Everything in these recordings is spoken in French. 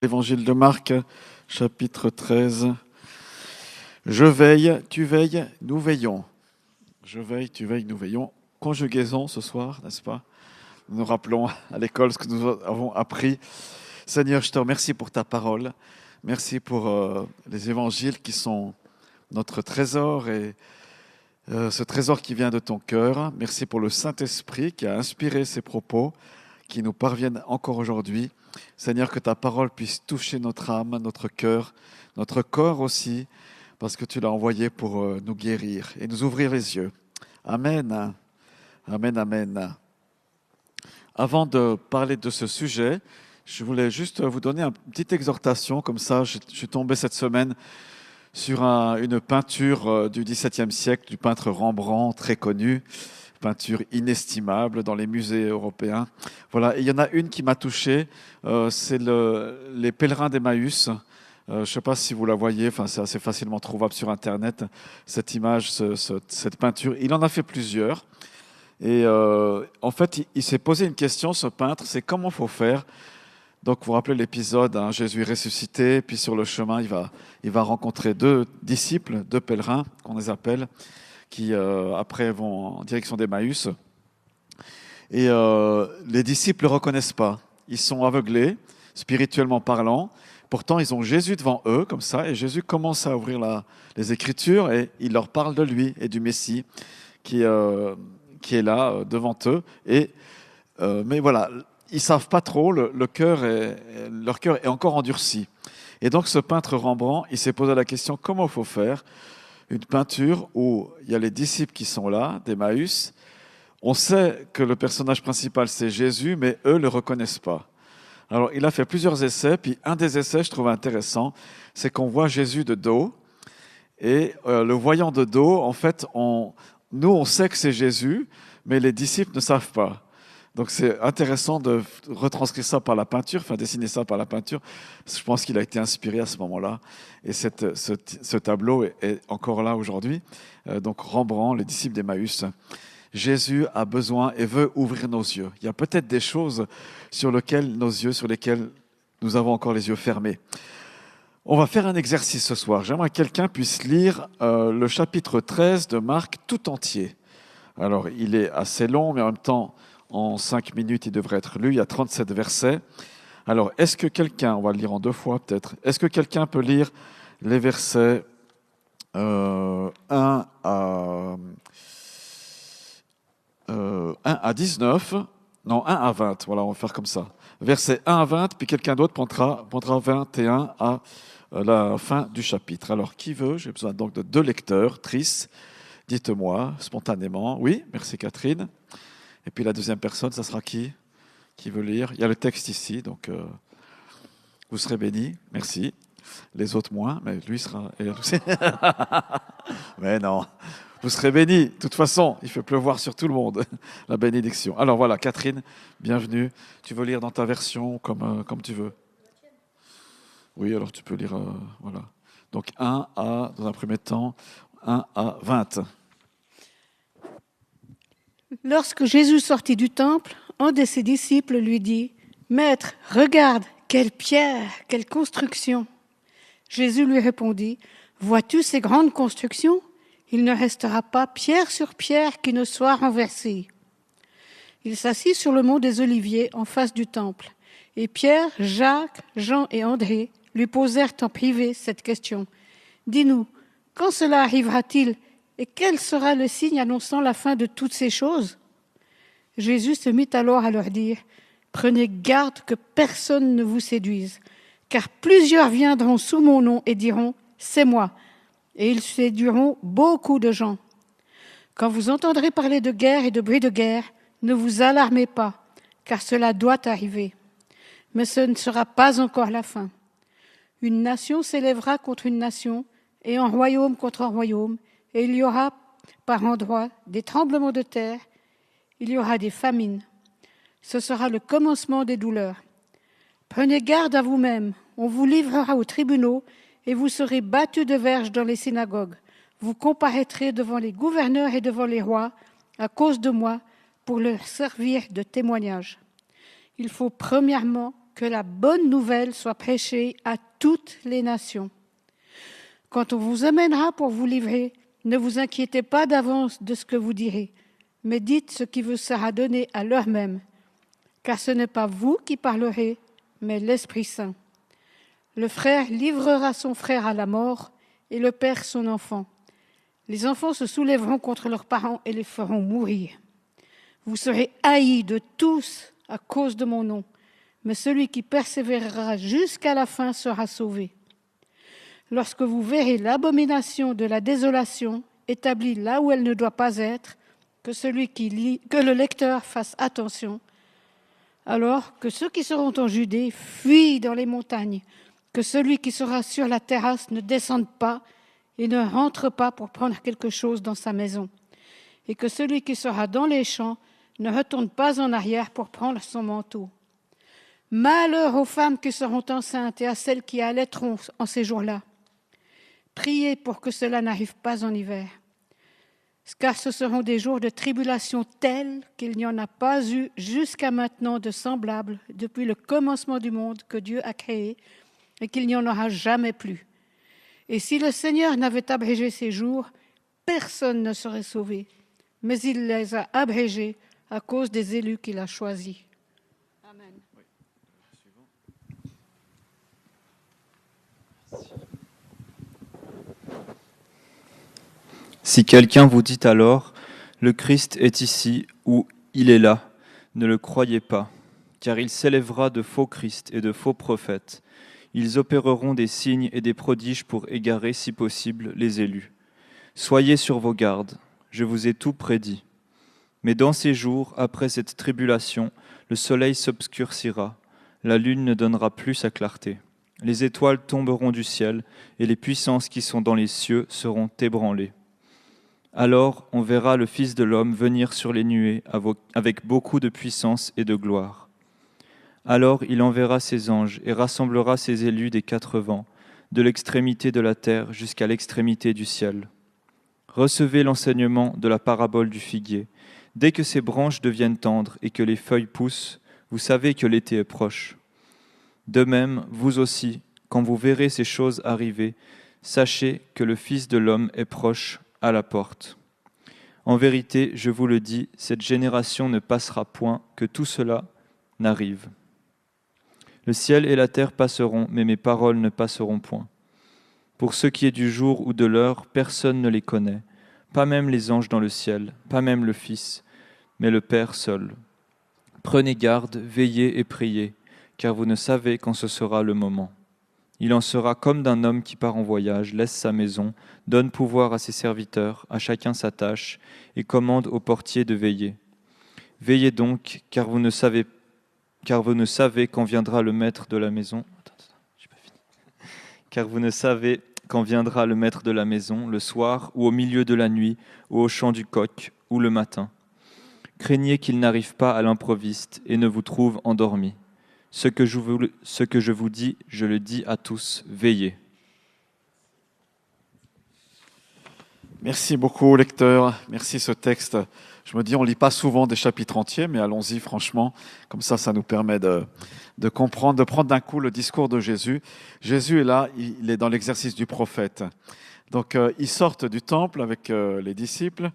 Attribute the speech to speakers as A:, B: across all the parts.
A: Évangile de Marc, chapitre 13. Je veille, tu veilles, nous veillons. Je veille, tu veilles, nous veillons. Conjugaison ce soir, n'est-ce pas? Nous rappelons à l'école ce que nous avons appris. Seigneur, je te remercie pour ta parole. Merci pour les évangiles qui sont notre trésor et ce trésor qui vient de ton cœur. Merci pour le Saint-Esprit qui a inspiré ces propos qui nous parviennent encore aujourd'hui. Seigneur, que ta parole puisse toucher notre âme, notre cœur, notre corps aussi, parce que tu l'as envoyé pour nous guérir et nous ouvrir les yeux. Amen. Amen, amen. Avant de parler de ce sujet, je voulais juste vous donner une petite exhortation. Comme ça, je suis tombé cette semaine sur une peinture du XVIIe siècle, du peintre Rembrandt, très connu. Peinture inestimable dans les musées européens. Voilà, et il y en a une qui m'a touché, c'est les pèlerins d'Emmaüs. Je ne sais pas si vous la voyez, enfin, c'est assez facilement trouvable sur Internet, cette image, cette peinture. Il en a fait plusieurs. Et en fait, il s'est posé une question, ce peintre, c'est comment il faut faire. Donc, vous vous rappelez l'épisode, hein, Jésus est ressuscité, puis sur le chemin, il va rencontrer deux disciples, deux pèlerins, qu'on les appelle, qui après vont en direction d'Emmaüs. Et les disciples ne le reconnaissent pas. Ils sont aveuglés, spirituellement parlant. Pourtant, ils ont Jésus devant eux, comme ça, et Jésus commence à ouvrir les Écritures et il leur parle de lui et du Messie qui est là devant eux. Mais voilà, ils ne savent pas trop, leur cœur est encore endurci. Et donc, ce peintre Rembrandt, il s'est posé la question, comment il faut faire une peinture où il y a les disciples qui sont là, d'Emmaüs. On sait que le personnage principal, c'est Jésus, mais eux ne le reconnaissent pas. Alors, il a fait plusieurs essais, puis un des essais, je trouve intéressant, c'est qu'on voit Jésus de dos, et le voyant de dos, en fait, nous, on sait que c'est Jésus, mais les disciples ne savent pas. Donc c'est intéressant de retranscrire ça par la peinture, enfin dessiner ça par la peinture. Je pense qu'il a été inspiré à ce moment-là. Et ce tableau est encore là aujourd'hui. Donc Rembrandt, les disciples d'Emmaüs. Jésus a besoin et veut ouvrir nos yeux. Il y a peut-être des choses sur lesquelles nous avons encore les yeux fermés. On va faire un exercice ce soir. J'aimerais que quelqu'un puisse lire le chapitre 13 de Marc tout entier. Alors il est assez long, mais en même temps, en 5 minutes, il devrait être lu. Il y a 37 versets. Alors, est-ce que quelqu'un, on va le lire en 2 fois peut-être, est-ce que quelqu'un peut lire les versets 1 à 19, non, 1 à 20, voilà, on va faire comme ça. Versets 1 à 20, puis quelqu'un d'autre prendra 21 à la fin du chapitre. Alors, qui veut? J'ai besoin donc de 2 lecteurs, Tris, dites-moi spontanément. Oui, merci Catherine. Et puis la deuxième personne, ça sera qui veut lire? Il y a le texte ici, donc vous serez bénis, merci. Les autres moins, mais lui sera... Mais non, vous serez bénis. De toute façon, il fait pleuvoir sur tout le monde, la bénédiction. Alors voilà, Catherine, bienvenue. Tu veux lire dans ta version comme tu veux? Oui, alors tu peux lire, voilà. Donc dans un premier temps, 1 à 20.
B: Lorsque Jésus sortit du temple, un de ses disciples lui dit « Maître, regarde, quelle pierre, quelle construction !» Jésus lui répondit « Vois-tu ces grandes constructions? Il ne restera pas pierre sur pierre qui ne soit renversée. » Il s'assit sur le mont des Oliviers en face du temple, et Pierre, Jacques, Jean et André lui posèrent en privé cette question. « Dis-nous, quand cela arrivera-t-il ? Et quel sera le signe annonçant la fin de toutes ces choses ?» Jésus se mit alors à leur dire « Prenez garde que personne ne vous séduise, car plusieurs viendront sous mon nom et diront « C'est moi », et ils séduiront beaucoup de gens. Quand vous entendrez parler de guerre et de bruit de guerre, ne vous alarmez pas, car cela doit arriver. Mais ce ne sera pas encore la fin. Une nation s'élèvera contre une nation, et un royaume contre un royaume, et il y aura par endroits des tremblements de terre, il y aura des famines. Ce sera le commencement des douleurs. Prenez garde à vous-même, on vous livrera aux tribunaux et vous serez battus de verges dans les synagogues. Vous comparaîtrez devant les gouverneurs et devant les rois à cause de moi pour leur servir de témoignage. Il faut premièrement que la bonne nouvelle soit prêchée à toutes les nations. Quand on vous amènera pour vous livrer, ne vous inquiétez pas d'avance de ce que vous direz, mais dites ce qui vous sera donné à l'heure même, car ce n'est pas vous qui parlerez, mais l'Esprit Saint. Le frère livrera son frère à la mort et le père son enfant. Les enfants se soulèveront contre leurs parents et les feront mourir. Vous serez haïs de tous à cause de mon nom, mais celui qui persévérera jusqu'à la fin sera sauvé. Lorsque vous verrez l'abomination de la désolation établie là où elle ne doit pas être, que le lecteur fasse attention. Alors que ceux qui seront en Judée fuient dans les montagnes, que celui qui sera sur la terrasse ne descende pas et ne rentre pas pour prendre quelque chose dans sa maison, et que celui qui sera dans les champs ne retourne pas en arrière pour prendre son manteau. Malheur aux femmes qui seront enceintes et à celles qui allaiteront en ces jours-là. Priez pour que cela n'arrive pas en hiver, car ce seront des jours de tribulation tels qu'il n'y en a pas eu jusqu'à maintenant de semblables depuis le commencement du monde que Dieu a créé et qu'il n'y en aura jamais plus. Et si le Seigneur n'avait abrégé ces jours, personne ne serait sauvé, mais il les a abrégés à cause des élus qu'il a choisis. Amen.
C: Si quelqu'un vous dit alors, le Christ est ici ou il est là, ne le croyez pas, car il s'élèvera de faux Christ et de faux prophètes. Ils opéreront des signes et des prodiges pour égarer, si possible, les élus. Soyez sur vos gardes, je vous ai tout prédit. Mais dans ces jours, après cette tribulation, le soleil s'obscurcira, la lune ne donnera plus sa clarté. Les étoiles tomberont du ciel et les puissances qui sont dans les cieux seront ébranlées. Alors on verra le Fils de l'homme venir sur les nuées avec beaucoup de puissance et de gloire. Alors il enverra ses anges et rassemblera ses élus des quatre vents, de l'extrémité de la terre jusqu'à l'extrémité du ciel. Recevez l'enseignement de la parabole du figuier. Dès que ses branches deviennent tendres et que les feuilles poussent, vous savez que l'été est proche. De même, vous aussi, quand vous verrez ces choses arriver, sachez que le Fils de l'homme est proche à la porte. En vérité, je vous le dis, cette génération ne passera point que tout cela n'arrive. Le ciel et la terre passeront, mais mes paroles ne passeront point. Pour ce qui est du jour ou de l'heure, personne ne les connaît, pas même les anges dans le ciel, pas même le Fils, mais le Père seul. Prenez garde, veillez et priez, car vous ne savez quand ce sera le moment. Il en sera comme d'un homme qui part en voyage, laisse sa maison, donne pouvoir à ses serviteurs, à chacun sa tâche, et commande au portier de veiller. Veillez donc, car vous ne savez quand viendra le maître de la maison. Car vous ne savez quand viendra le maître de la maison, le soir, ou au milieu de la nuit, ou au chant du coq, ou le matin. Craignez qu'il n'arrive pas à l'improviste et ne vous trouve endormis. Ce que je vous dis, je le dis à tous, veillez.
A: Merci beaucoup, lecteur. Merci ce texte. Je me dis, on ne lit pas souvent des chapitres entiers, mais allons-y franchement. Comme ça nous permet de comprendre, de prendre d'un coup le discours de Jésus. Jésus est là, il est dans l'exercice du prophète. Donc, ils sortent du temple avec les disciples,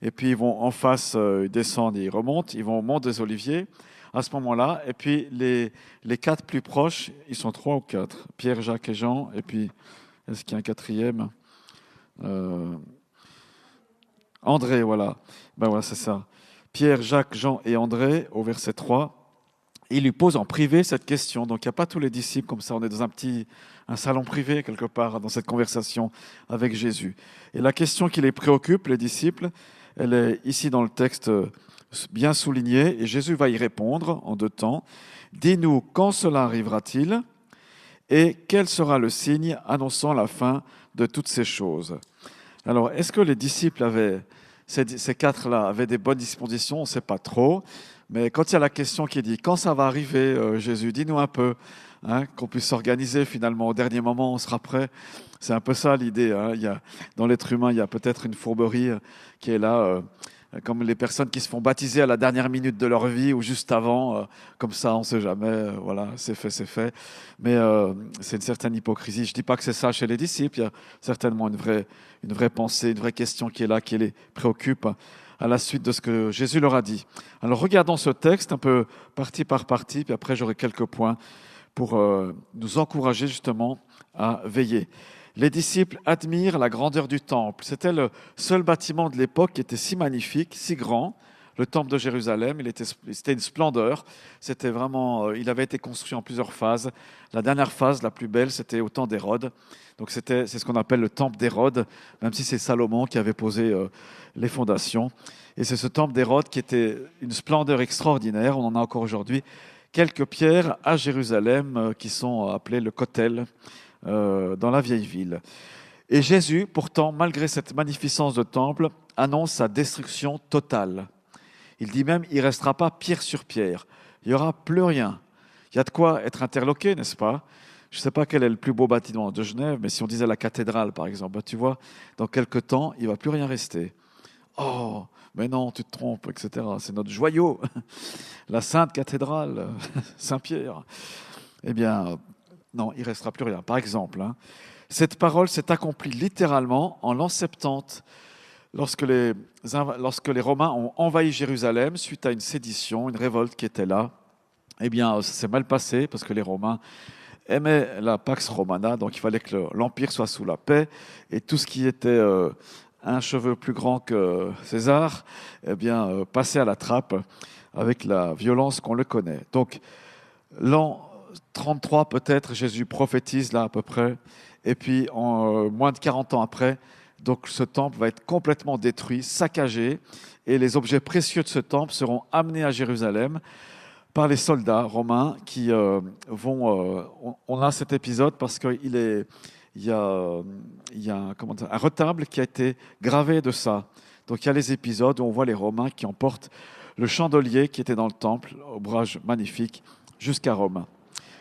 A: et puis ils vont en face, ils descendent et ils remontent, ils vont au mont des Oliviers. À ce moment-là, et puis les quatre plus proches, ils sont 3 ou 4, Pierre, Jacques et Jean, et puis, est-ce qu'il y a un quatrième André, voilà. Ben voilà, c'est ça. Pierre, Jacques, Jean et André, au verset 3, il lui pose en privé cette question. Donc il n'y a pas tous les disciples comme ça, on est dans un salon privé quelque part, dans cette conversation avec Jésus. Et la question qui les préoccupe, les disciples, elle est ici dans le texte bien souligné, et Jésus va y répondre en 2 temps. Dis-nous quand cela arrivera-t-il et quel sera le signe annonçant la fin de toutes ces choses. Alors, est-ce que les disciples ces 4-là, avaient des bonnes dispositions? On ne sait pas trop, mais quand il y a la question qui dit quand ça va arriver, Jésus, dis-nous un peu, qu'on puisse s'organiser finalement au dernier moment, on sera prêt. C'est un peu ça l'idée. Dans l'être humain, il y a peut-être une fourberie qui est là. comme les personnes qui se font baptiser à la dernière minute de leur vie ou juste avant, comme ça, on ne sait jamais, voilà, c'est fait, c'est fait. Mais c'est une certaine hypocrisie. Je ne dis pas que c'est ça chez les disciples, il y a certainement une vraie pensée, une vraie question qui est là, qui les préoccupe à la suite de ce que Jésus leur a dit. Alors regardons ce texte un peu partie par partie, puis après j'aurai quelques points pour nous encourager justement à veiller. Les disciples admirent la grandeur du temple. C'était le seul bâtiment de l'époque qui était si magnifique, si grand. Le temple de Jérusalem, c'était une splendeur. C'était vraiment, il avait été construit en plusieurs phases. La dernière phase, la plus belle, c'était au temps d'Hérode. Donc c'est ce qu'on appelle le temple d'Hérode, même si c'est Salomon qui avait posé les fondations. Et c'est ce temple d'Hérode qui était une splendeur extraordinaire. On en a encore aujourd'hui quelques pierres à Jérusalem qui sont appelées le Kotel, dans la vieille ville. Et Jésus, pourtant, malgré cette magnificence de temple, annonce sa destruction totale. Il dit même, il ne restera pas pierre sur pierre. Il n'y aura plus rien. Il y a de quoi être interloqué, n'est-ce pas? Je ne sais pas quel est le plus beau bâtiment de Genève, mais si on disait la cathédrale, par exemple, tu vois, dans quelques temps, il ne va plus rien rester. Oh, mais non, tu te trompes, etc. C'est notre joyau, la Sainte Cathédrale, Saint-Pierre. Eh bien, non, il ne restera plus rien. Par exemple, cette parole s'est accomplie littéralement en l'an 70, lorsque les Romains ont envahi Jérusalem suite à une sédition, une révolte qui était là. Eh bien, ça s'est mal passé parce que les Romains aimaient la Pax Romana, donc il fallait que l'Empire soit sous la paix, et tout ce qui était un cheveu plus grand que César, eh bien, passait à la trappe avec la violence qu'on le connaît. Donc, l'an 33 peut-être, Jésus prophétise là à peu près, et puis moins de 40 ans après, donc ce temple va être complètement détruit, saccagé, et les objets précieux de ce temple seront amenés à Jérusalem par les soldats romains qui vont... on a cet épisode parce qu'il y a un retable qui a été gravé de ça. Donc il y a les épisodes où on voit les Romains qui emportent le chandelier qui était dans le temple, ouvrage magnifique, jusqu'à Rome.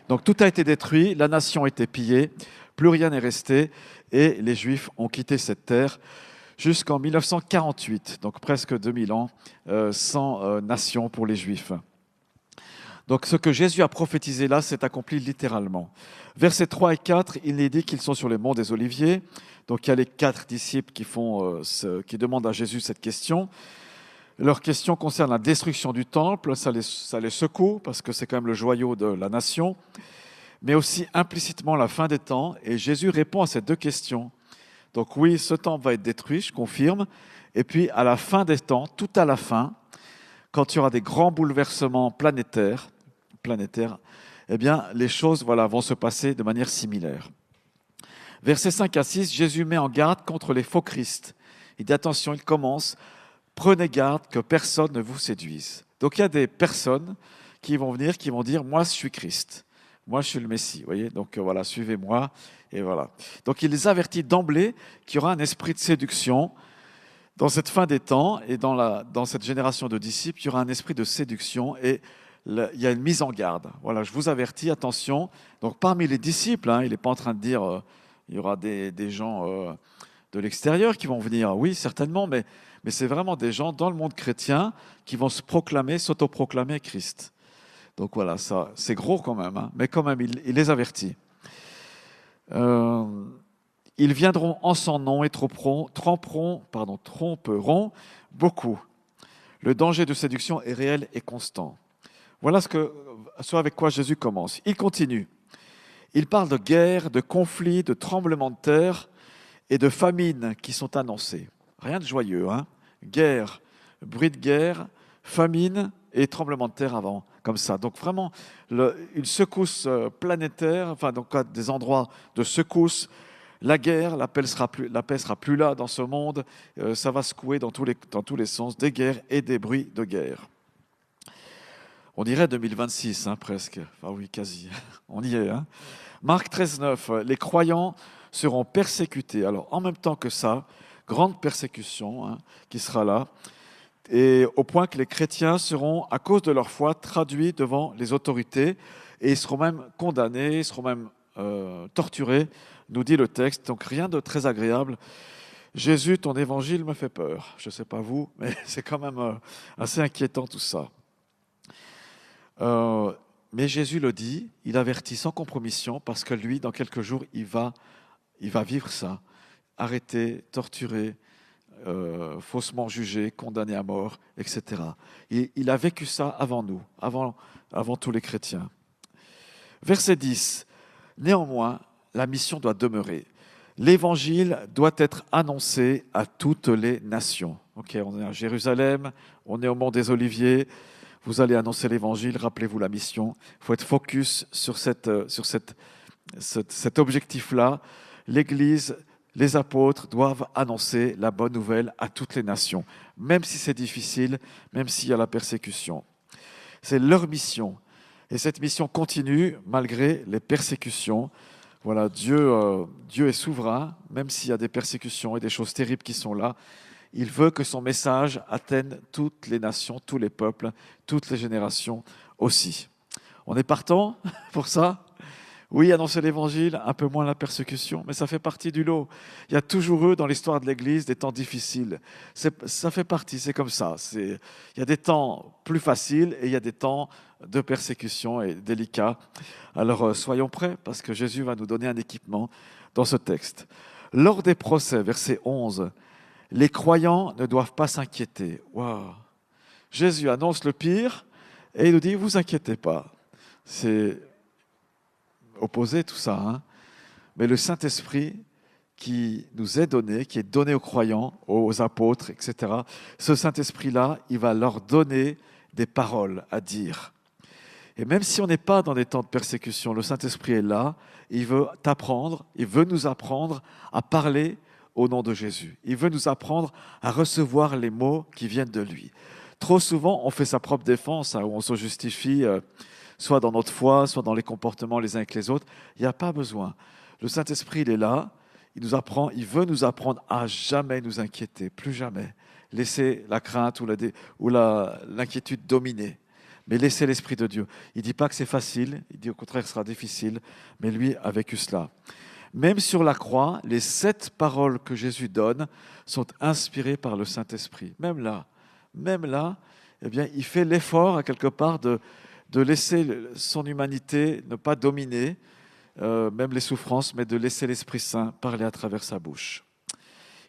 A: Donc tout a été détruit, la nation a été pillée, plus rien n'est resté, et les Juifs ont quitté cette terre jusqu'en 1948, donc presque 2000 ans, sans nation pour les Juifs. Donc ce que Jésus a prophétisé là s'est accompli littéralement. Versets 3 et 4, il est dit qu'ils sont sur les monts des Oliviers. Donc il y a les 4 disciples qui demandent à Jésus cette question. Leur question concerne la destruction du temple, ça les secoue parce que c'est quand même le joyau de la nation, mais aussi implicitement la fin des temps. Et Jésus répond à ces 2 questions. Donc oui, ce temple va être détruit, je confirme. Et puis à la fin des temps, tout à la fin, quand il y aura des grands bouleversements planétaires, eh bien les choses vont se passer de manière similaire. Versets 5 à 6, Jésus met en garde contre les faux Christ. Il dit attention, il commence. Prenez garde que personne ne vous séduise. Donc il y a des personnes qui vont venir, qui vont dire, moi je suis Christ, moi je suis le Messie, voyez. Donc voilà, suivez-moi, et voilà. Donc il les avertit d'emblée qu'il y aura un esprit de séduction dans cette fin des temps, et dans cette génération de disciples, il y aura un esprit de séduction, et il y a une mise en garde. Voilà, je vous avertis, attention. Donc parmi les disciples, il n'est pas en train de dire, il y aura des gens de l'extérieur qui vont venir, oui certainement, mais c'est vraiment des gens dans le monde chrétien qui vont s'autoproclamer Christ. Donc voilà, ça, c'est gros quand même, mais quand même, il les avertit. Ils viendront en son nom et tromperont beaucoup. Le danger de séduction est réel et constant. Voilà ce avec quoi Jésus commence. Il continue. Il parle de guerre, de conflits, de tremblements de terre et de famines qui sont annoncés. Rien de joyeux, Guerre, bruit de guerre, famine et tremblement de terre avant, comme ça. Donc vraiment, une secousse planétaire, enfin donc des endroits de secousse. La guerre, la paix sera plus là dans ce monde. Ça va secouer dans tous les sens, des guerres et des bruits de guerre. On dirait 2026, presque. Enfin oui, quasi. On y est. Marc 13, 9. Les croyants seront persécutés. Alors en même temps que ça, grande persécution qui sera là, et au point que les chrétiens seront, à cause de leur foi, traduits devant les autorités, et ils seront même condamnés, ils seront même torturés, nous dit le texte. Donc rien de très agréable. Jésus, ton évangile me fait peur. Je ne sais pas vous, mais c'est quand même assez inquiétant tout ça. Mais Jésus le dit, il avertit sans compromission parce que lui, dans quelques jours, il va vivre ça. Arrêté, torturé, faussement jugé, condamné à mort, etc. Il a vécu ça avant nous, avant tous les chrétiens. Verset 10. Néanmoins, la mission doit demeurer. L'évangile doit être annoncé à toutes les nations. Ok, on est à Jérusalem, on est au Mont des Oliviers. Vous allez annoncer l'évangile, rappelez-vous la mission. Il faut être focus sur cet objectif-là. L'Église, les apôtres doivent annoncer la bonne nouvelle à toutes les nations, même si c'est difficile, même s'il y a la persécution. C'est leur mission. Et cette mission continue malgré les persécutions. Voilà, Dieu est souverain, même s'il y a des persécutions et des choses terribles qui sont là. Il veut que son message atteigne toutes les nations, tous les peuples, toutes les générations aussi. On est partant pour ça ? Oui, annoncer l'évangile, un peu moins la persécution, mais ça fait partie du lot. Il y a toujours eu dans l'histoire de l'Église des temps difficiles. Ça fait partie, c'est comme ça. Il y a des temps plus faciles et il y a des temps de persécution et délicats. Alors soyons prêts parce que Jésus va nous donner un équipement dans ce texte. Lors des procès, verset 11, les croyants ne doivent pas s'inquiéter. Waouh. Jésus annonce le pire et il nous dit, vous inquiétez pas. C'est opposé tout ça, hein. Mais le Saint-Esprit qui nous est donné, qui est donné aux croyants, aux apôtres, etc., ce Saint-Esprit-là, il va leur donner des paroles à dire. Et même si on n'est pas dans des temps de persécution, le Saint-Esprit est là, il veut t'apprendre, il veut nous apprendre à parler au nom de Jésus. Il veut nous apprendre à recevoir les mots qui viennent de lui. Trop souvent, on fait sa propre défense, hein, où on se justifie soit dans notre foi, soit dans les comportements les uns avec les autres. Il n'y a pas besoin. Le Saint-Esprit, il est là, il veut nous apprendre à jamais nous inquiéter, plus jamais. Laisser la crainte ou l'inquiétude dominer. Mais laissez l'Esprit de Dieu. Il ne dit pas que c'est facile, il dit au contraire que ce sera difficile, mais lui a vécu cela. Même sur la croix, les 7 paroles que Jésus donne sont inspirées par le Saint-Esprit. Même là, eh bien, il fait l'effort, à quelque part, de laisser son humanité ne pas dominer, même les souffrances, mais de laisser l'Esprit Saint parler à travers sa bouche.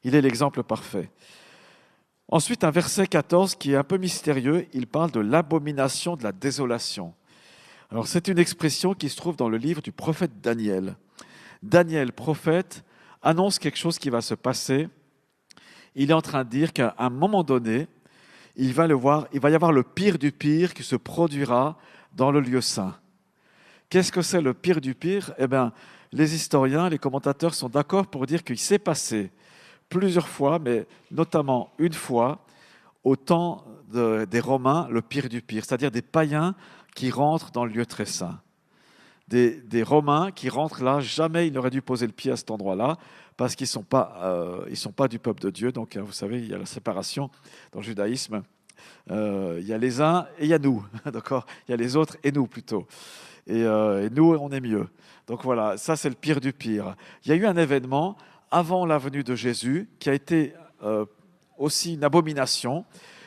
A: Il est l'exemple parfait. Ensuite, un verset 14 qui est un peu mystérieux, il parle de l'abomination de la désolation. Alors, c'est une expression qui se trouve dans le livre du prophète Daniel. Daniel, prophète, annonce quelque chose qui va se passer. Il est en train de dire qu'à un moment donné, il va y avoir le pire du pire qui se produira dans le lieu saint. Qu'est-ce que c'est le pire du pire ? Eh bien, les historiens, les commentateurs sont d'accord pour dire qu'il s'est passé plusieurs fois, mais notamment une fois, au temps des Romains, le pire du pire, c'est-à-dire des païens qui rentrent dans le lieu très saint. Des Romains qui rentrent là, jamais ils n'auraient dû poser le pied à cet endroit-là, parce qu'ils sont pas du peuple de Dieu. Donc, vous savez, il y a la séparation dans le judaïsme. Il y a les uns et il y a nous, d'accord ? Il y a les autres et nous plutôt. Et nous, on est mieux. Donc voilà, ça c'est le pire du pire. Il y a eu un événement avant la venue de Jésus qui a été aussi une abomination.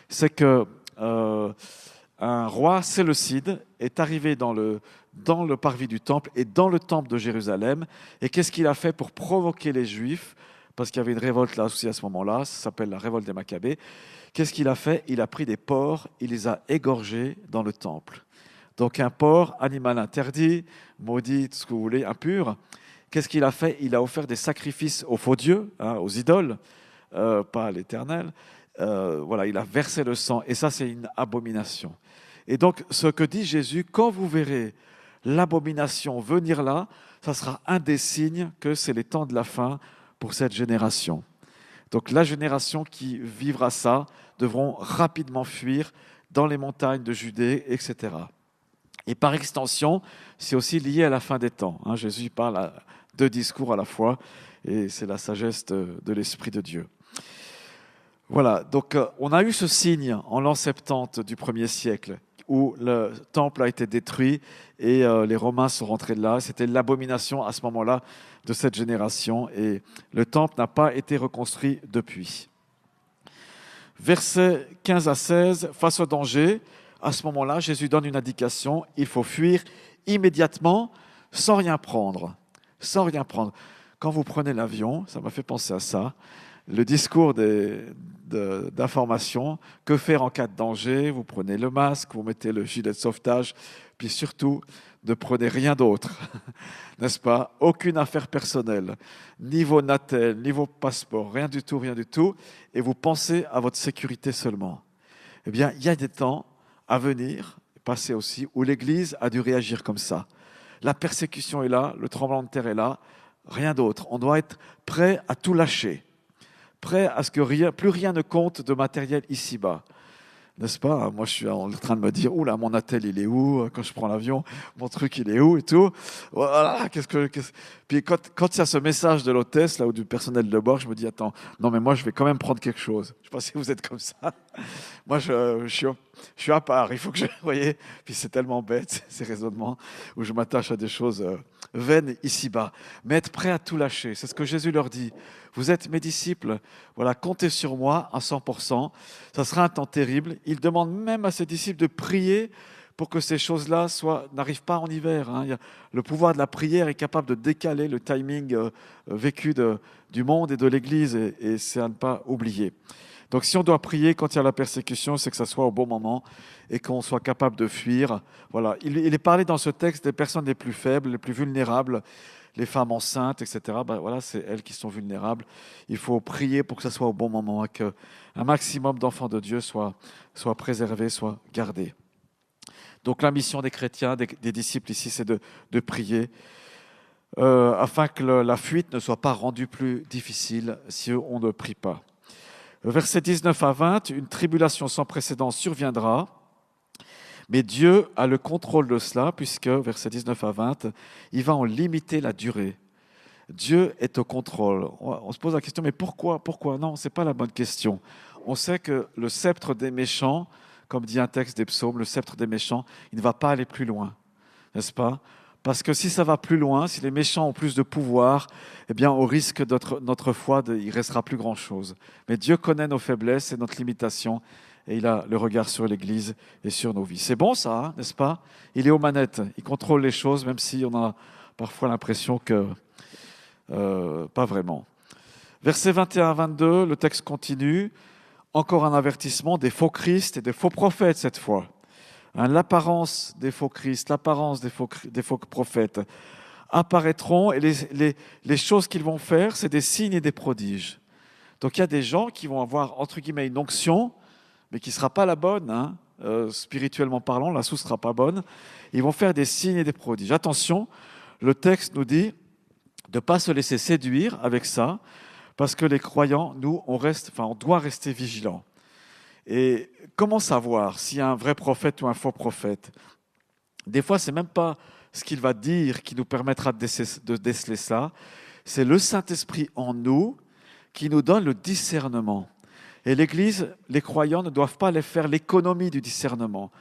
A: C'est que un roi séleucide est arrivé dans le parvis du temple et dans le temple de Jérusalem. Et qu'est-ce qu'il a fait pour provoquer les Juifs ? Parce qu'il y avait une révolte là aussi à ce moment-là, ça s'appelle la révolte des Maccabées. Qu'est-ce qu'il a fait ? Il a pris des porcs, il les a égorgés dans le temple. Donc un porc, animal interdit, maudit, tout ce que vous voulez, impur. Qu'est-ce qu'il a fait ? Il a offert des sacrifices aux faux dieux, aux idoles, pas à l'Éternel. Voilà, il a versé le sang. Et ça, c'est une abomination. Et donc, ce que dit Jésus, quand vous verrez l'abomination venir là, ça sera un des signes que c'est les temps de la fin pour cette génération. Donc, la génération qui vivra ça devront rapidement fuir dans les montagnes de Judée, etc. Et par extension, c'est aussi lié à la fin des temps. Jésus parle à 2 discours à la fois, et c'est la sagesse de l'Esprit de Dieu. Voilà, donc on a eu ce signe en l'an 70 du 1er siècle, où le temple a été détruit et les Romains sont rentrés de là. C'était l'abomination à ce moment-là de cette génération et le temple n'a pas été reconstruit depuis. Versets 15 à 16, face au danger, à ce moment-là, Jésus donne une indication, il faut fuir immédiatement sans rien prendre. Sans rien prendre. Quand vous prenez l'avion, ça m'a fait penser à ça, le discours d'information, que faire en cas de danger, vous prenez le masque, vous mettez le gilet de sauvetage, puis surtout, ne prenez rien d'autre, n'est-ce pas? Aucune affaire personnelle, ni vos natels, ni vos passeports, rien du tout, et vous pensez à votre sécurité seulement. Eh bien, il y a des temps à venir, passé aussi, où l'Église a dû réagir comme ça. La persécution est là, le tremblement de terre est là, rien d'autre. On doit être prêt à tout lâcher, prêt à ce que plus rien ne compte de matériel ici-bas. N'est-ce pas? Moi, je suis en train de me dire, oula, mon attel, il est où? Quand je prends l'avion, mon truc, il est où? Et tout. Voilà, Puis quand il y a ce message de l'hôtesse, là, ou du personnel de bord, je me dis, attends, non, mais moi, je vais quand même prendre quelque chose. Je ne sais pas si vous êtes comme ça. Moi, je suis à part. Il faut que vous voyez. Puis c'est tellement bête, ces raisonnements, où je m'attache à des choses vaines ici-bas. Mais être prêt à tout lâcher, c'est ce que Jésus leur dit. Vous êtes mes disciples, voilà, comptez sur moi à 100%. Ça sera un temps terrible. Il demande même à ses disciples de prier pour que ces choses-là n'arrivent pas en hiver. Le pouvoir de la prière est capable de décaler le timing vécu du monde et de l'Église, et c'est à ne pas oublier. Donc si on doit prier quand il y a la persécution, c'est que ça soit au bon moment et qu'on soit capable de fuir. Voilà. Il est parlé dans ce texte des personnes les plus faibles, les plus vulnérables, les femmes enceintes, etc. Voilà, c'est elles qui sont vulnérables. Il faut prier pour que ça soit au bon moment, qu'un maximum d'enfants de Dieu soient préservés, soient gardés. Donc la mission des chrétiens, des disciples ici, c'est de prier afin que la fuite ne soit pas rendue plus difficile si on ne prie pas. Versets 19 à 20, une tribulation sans précédent surviendra, mais Dieu a le contrôle de cela, puisque, versets 19 à 20, il va en limiter la durée. Dieu est au contrôle. On se pose la question, mais pourquoi? Non, ce n'est pas la bonne question. On sait que le sceptre des méchants, comme dit un texte des psaumes, le sceptre des méchants, il ne va pas aller plus loin, n'est-ce pas? Parce que si ça va plus loin, si les méchants ont plus de pouvoir, eh bien, au risque de notre foi, il ne restera plus grand-chose. Mais Dieu connaît nos faiblesses et notre limitation, et il a le regard sur l'Église et sur nos vies. C'est bon ça, n'est-ce pas? Il est aux manettes, il contrôle les choses, même si on a parfois l'impression que pas vraiment. Versets 21 à 22, le texte continue. Encore un avertissement des faux Christ et des faux prophètes cette fois. L'apparence des faux Christ, l'apparence des faux prophètes apparaîtront, et les choses qu'ils vont faire, c'est des signes et des prodiges. Donc il y a des gens qui vont avoir, entre guillemets, une onction, mais qui ne sera pas la bonne, spirituellement parlant, la source ne sera pas bonne. Ils vont faire des signes et des prodiges. Attention, le texte nous dit de ne pas se laisser séduire avec ça, parce que les croyants, nous, on doit rester vigilants. Et comment savoir s'il y a un vrai prophète ou un faux prophète? Des fois, ce n'est même pas ce qu'il va dire qui nous permettra de déceler ça. C'est le Saint-Esprit en nous qui nous donne le discernement. Et l'Église, les croyants ne doivent pas aller faire l'économie du discernement.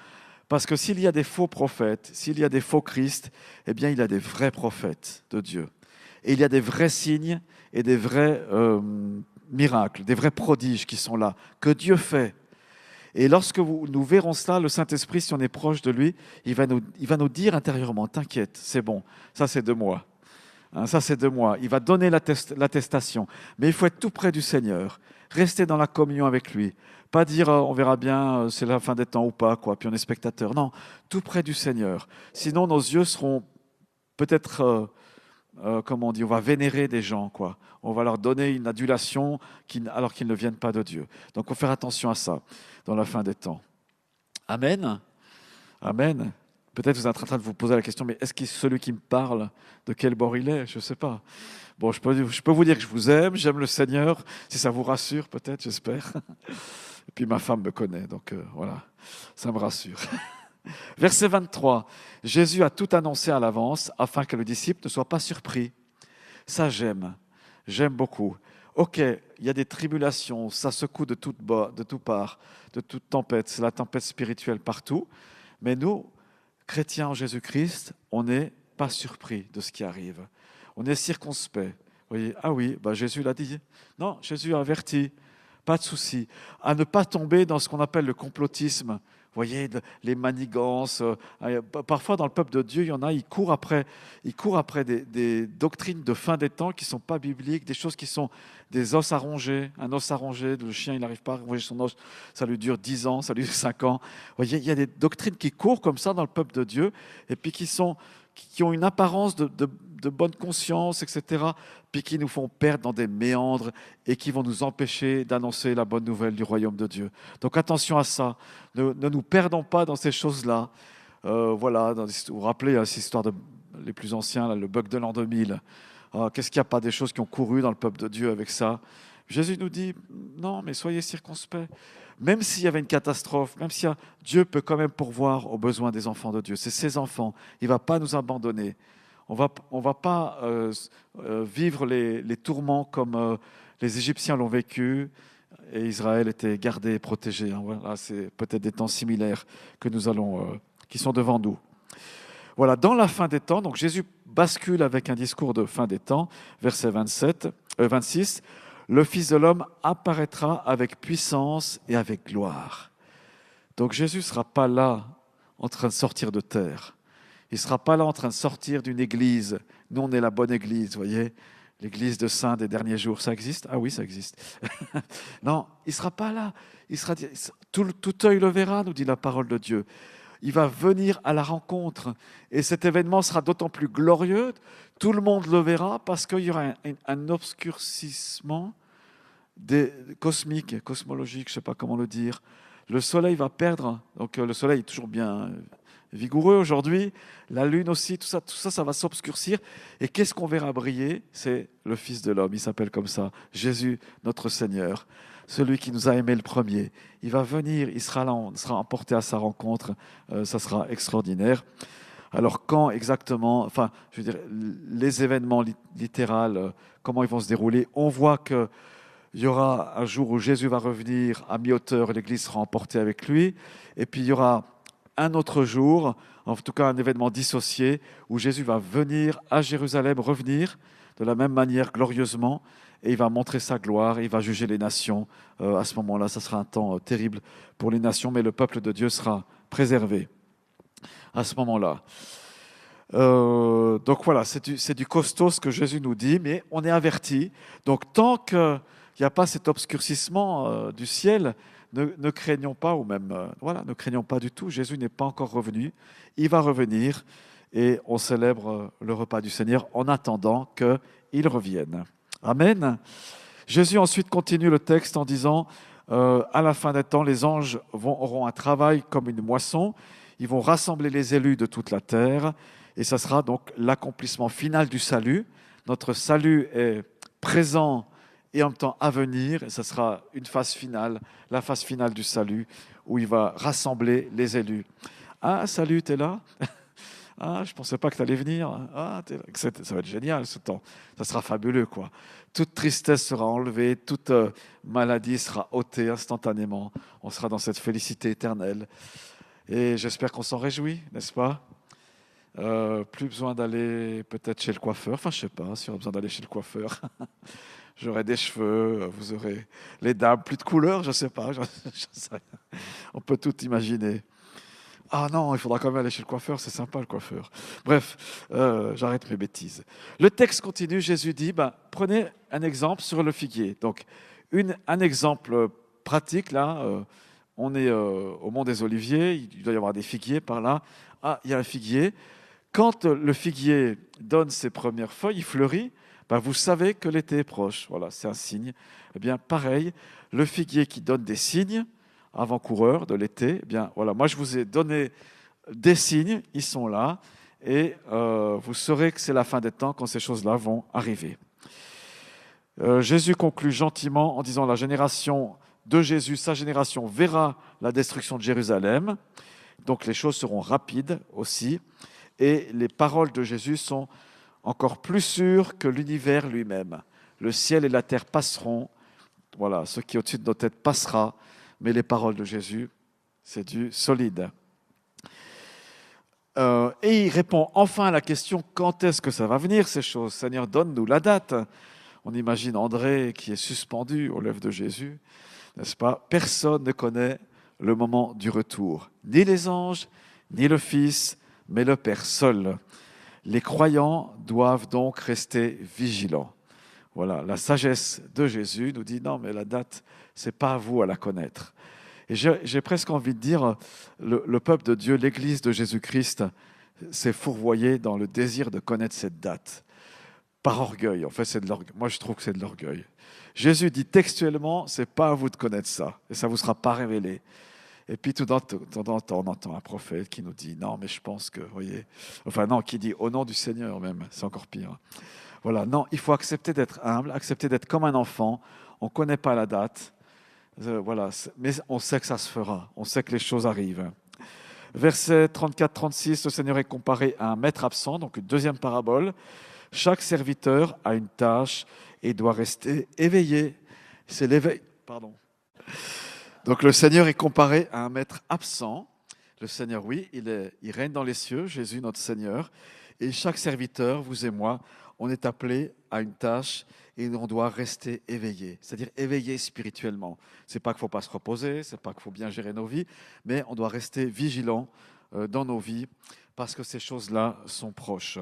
A: Parce que s'il y a des faux prophètes, s'il y a des faux Christ, eh bien, il y a des vrais prophètes de Dieu. Et il y a des vrais signes et des vrais miracles, des vrais prodiges qui sont là, que Dieu fait. Et lorsque nous verrons cela, le Saint-Esprit, si on est proche de lui, il va nous dire intérieurement, t'inquiète, c'est bon, ça c'est de moi. Ça c'est de moi. Il va donner l'attestation. Mais il faut être tout près du Seigneur, rester dans la communion avec lui. Pas dire, on verra bien, c'est la fin des temps ou pas, puis on est spectateur. Non, tout près du Seigneur. Sinon, nos yeux seront peut-être... on va vénérer des gens, On va leur donner une adulation alors qu'ils ne viennent pas de Dieu. Donc, il faut faire attention à ça dans la fin des temps. Amen. Amen. Peut-être vous êtes en train de vous poser la question, mais est-ce que celui qui me parle, de quel bord il est? Je ne sais pas. Bon, je peux vous dire que je vous aime, j'aime le Seigneur, si ça vous rassure peut-être, j'espère. Et puis ma femme me connaît, donc voilà, ça me rassure. Verset 23, Jésus a tout annoncé à l'avance afin que le disciple ne soit pas surpris. Ça, j'aime beaucoup. Ok, il y a des tribulations, ça secoue de toutes parts, de toute tempête, c'est la tempête spirituelle partout, Mais nous, chrétiens en Jésus-Christ, on n'est pas surpris de ce qui arrive. On est circonspect. Vous voyez, ah oui, Jésus l'a dit. Non, Jésus a averti, pas de souci, à ne pas tomber dans ce qu'on appelle le complotisme. Vous voyez, les manigances. Parfois, dans le peuple de Dieu, il y en a, ils courent après des doctrines de fin des temps qui ne sont pas bibliques, des choses qui sont des os à ronger. Un os à ronger, le chien, il n'arrive pas à ronger son os, ça lui dure 10 ans, ça lui dure 5 ans. Vous voyez, il y a des doctrines qui courent comme ça dans le peuple de Dieu, et puis qui ont une apparence de bonne conscience, etc., puis qui nous font perdre dans des méandres et qui vont nous empêcher d'annoncer la bonne nouvelle du royaume de Dieu. Donc attention à ça, ne nous perdons pas dans ces choses-là. Voilà, vous vous rappelez cette histoire les plus anciens, là, le bug de l'an 2000. Qu'est-ce qu'il n'y a pas des choses qui ont couru dans le peuple de Dieu avec ça? Jésus nous dit, non, mais soyez circonspects. Même s'il y avait une catastrophe, même si Dieu peut quand même pourvoir aux besoins des enfants de Dieu. C'est ses enfants. Il ne va pas nous abandonner. On va pas vivre les tourments comme les Égyptiens l'ont vécu et Israël était gardé et protégé. Voilà, c'est peut-être des temps similaires que nous allons, qui sont devant nous. Voilà, dans la fin des temps, donc Jésus bascule avec un discours de fin des temps, verset 26. Le Fils de l'homme apparaîtra avec puissance et avec gloire. Donc Jésus ne sera pas là en train de sortir de terre. Il ne sera pas là en train de sortir d'une église. Nous, on est la bonne église, vous voyez. L'église de saints des derniers jours, ça existe? Ah oui, ça existe. Non, il ne sera pas là. Tout œil le verra, nous dit la parole de Dieu. Il va venir à la rencontre. Et cet événement sera d'autant plus glorieux. Tout le monde le verra parce qu'il y aura un obscurcissement cosmique, cosmologique, je ne sais pas comment le dire. Le soleil va perdre. Donc le soleil est toujours bien vigoureux aujourd'hui. La lune aussi, tout ça, ça va s'obscurcir. Et qu'est-ce qu'on verra briller? C'est le Fils de l'homme. Il s'appelle comme ça. Jésus, notre Seigneur. Celui qui nous a aimés le premier. Il va venir, il sera là, on sera emporté à sa rencontre, ça sera extraordinaire. Alors quand exactement, enfin, je veux dire, les événements littéraux, comment ils vont se dérouler? On voit qu'il y aura un jour où Jésus va revenir à mi-hauteur, l'Église sera emportée avec lui, et puis il y aura un autre jour, en tout cas un événement dissocié, où Jésus va venir à Jérusalem, revenir de la même manière glorieusement, et il va montrer sa gloire, il va juger les nations. À ce moment-là, ça sera un temps terrible pour les nations, mais le peuple de Dieu sera préservé à ce moment-là. Donc voilà, c'est du costaud ce que Jésus nous dit, mais on est averti. Donc tant qu'il n'y a pas cet obscurcissement du ciel, ne craignons pas, ou même, ne craignons pas du tout. Jésus n'est pas encore revenu, il va revenir, et on célèbre le repas du Seigneur en attendant qu'il revienne. Amen. Jésus ensuite continue le texte en disant à la fin des temps, les anges auront un travail comme une moisson. Ils vont rassembler les élus de toute la terre et ça sera donc l'accomplissement final du salut. Notre salut est présent et en même temps à venir et ça sera une phase finale, la phase finale du salut où il va rassembler les élus. Ah, salut, t'es là? Ah, je ne pensais pas que tu allais venir. Ah, ça va être génial ce temps. Ça sera fabuleux, quoi. Toute tristesse sera enlevée, toute maladie sera ôtée instantanément. On sera dans cette félicité éternelle. Et j'espère qu'on s'en réjouit, n'est-ce pas? Plus besoin d'aller peut-être chez le coiffeur. Enfin, je ne sais pas si on a besoin d'aller chez le coiffeur. J'aurai des cheveux, vous aurez les dames, plus de couleurs, je ne sais pas. Sais rien. On peut tout imaginer. Ah non, il faudra quand même aller chez le coiffeur, c'est sympa le coiffeur. Bref, j'arrête mes bêtises. Le texte continue, Jésus dit, prenez un exemple sur le figuier. Donc, un exemple pratique, là, on est au Mont des Oliviers, il doit y avoir des figuiers par là. Ah, il y a un figuier. Quand le figuier donne ses premières feuilles, il fleurit, vous savez que l'été est proche. Voilà, c'est un signe. Eh bien, pareil, le figuier qui donne des signes, avant-coureurs de l'été, eh bien voilà, moi je vous ai donné des signes, ils sont là, et vous saurez que c'est la fin des temps quand ces choses-là vont arriver. Jésus conclut gentiment en disant la génération de Jésus, sa génération verra la destruction de Jérusalem, donc les choses seront rapides aussi, et les paroles de Jésus sont encore plus sûres que l'univers lui-même. Le ciel et la terre passeront, voilà, ce qui est au-dessus de nos têtes passera, mais les paroles de Jésus, c'est du solide. Et il répond enfin à la question, quand est-ce que ça va venir ces choses? Seigneur, donne-nous la date. On imagine André qui est suspendu aux lèvres de Jésus, n'est-ce pas? Personne ne connaît le moment du retour, ni les anges, ni le Fils, mais le Père seul. Les croyants doivent donc rester vigilants. Voilà, la sagesse de Jésus nous dit non, mais la date, c'est pas à vous à la connaître. Et j'ai presque envie de dire, le peuple de Dieu, l'Église de Jésus-Christ, s'est fourvoyé dans le désir de connaître cette date. Par orgueil, en fait, c'est de l'orgueil. Moi, je trouve que c'est de l'orgueil. Jésus dit textuellement, c'est pas à vous de connaître ça, et ça vous sera pas révélé. Et puis tout en temps, on entend un prophète qui nous dit, non, mais je pense que, vous voyez, enfin non, qui dit au nom du Seigneur même, c'est encore pire. Voilà, non, il faut accepter d'être humble, accepter d'être comme un enfant. On ne connaît pas la date, voilà, mais on sait que ça se fera, on sait que les choses arrivent. Verset 34-36, le Seigneur est comparé à un maître absent, donc une deuxième parabole. Chaque serviteur a une tâche et doit rester éveillé. C'est l'éveil. Pardon. Donc le Seigneur est comparé à un maître absent. Le Seigneur, oui, il règne dans les cieux, Jésus notre Seigneur. Et chaque serviteur, vous et moi, on est appelé à une tâche et on doit rester éveillé, c'est-à-dire éveillé spirituellement. C'est pas qu'il faut pas se reposer, c'est pas qu'il faut bien gérer nos vies, mais on doit rester vigilant dans nos vies parce que ces choses-là sont proches.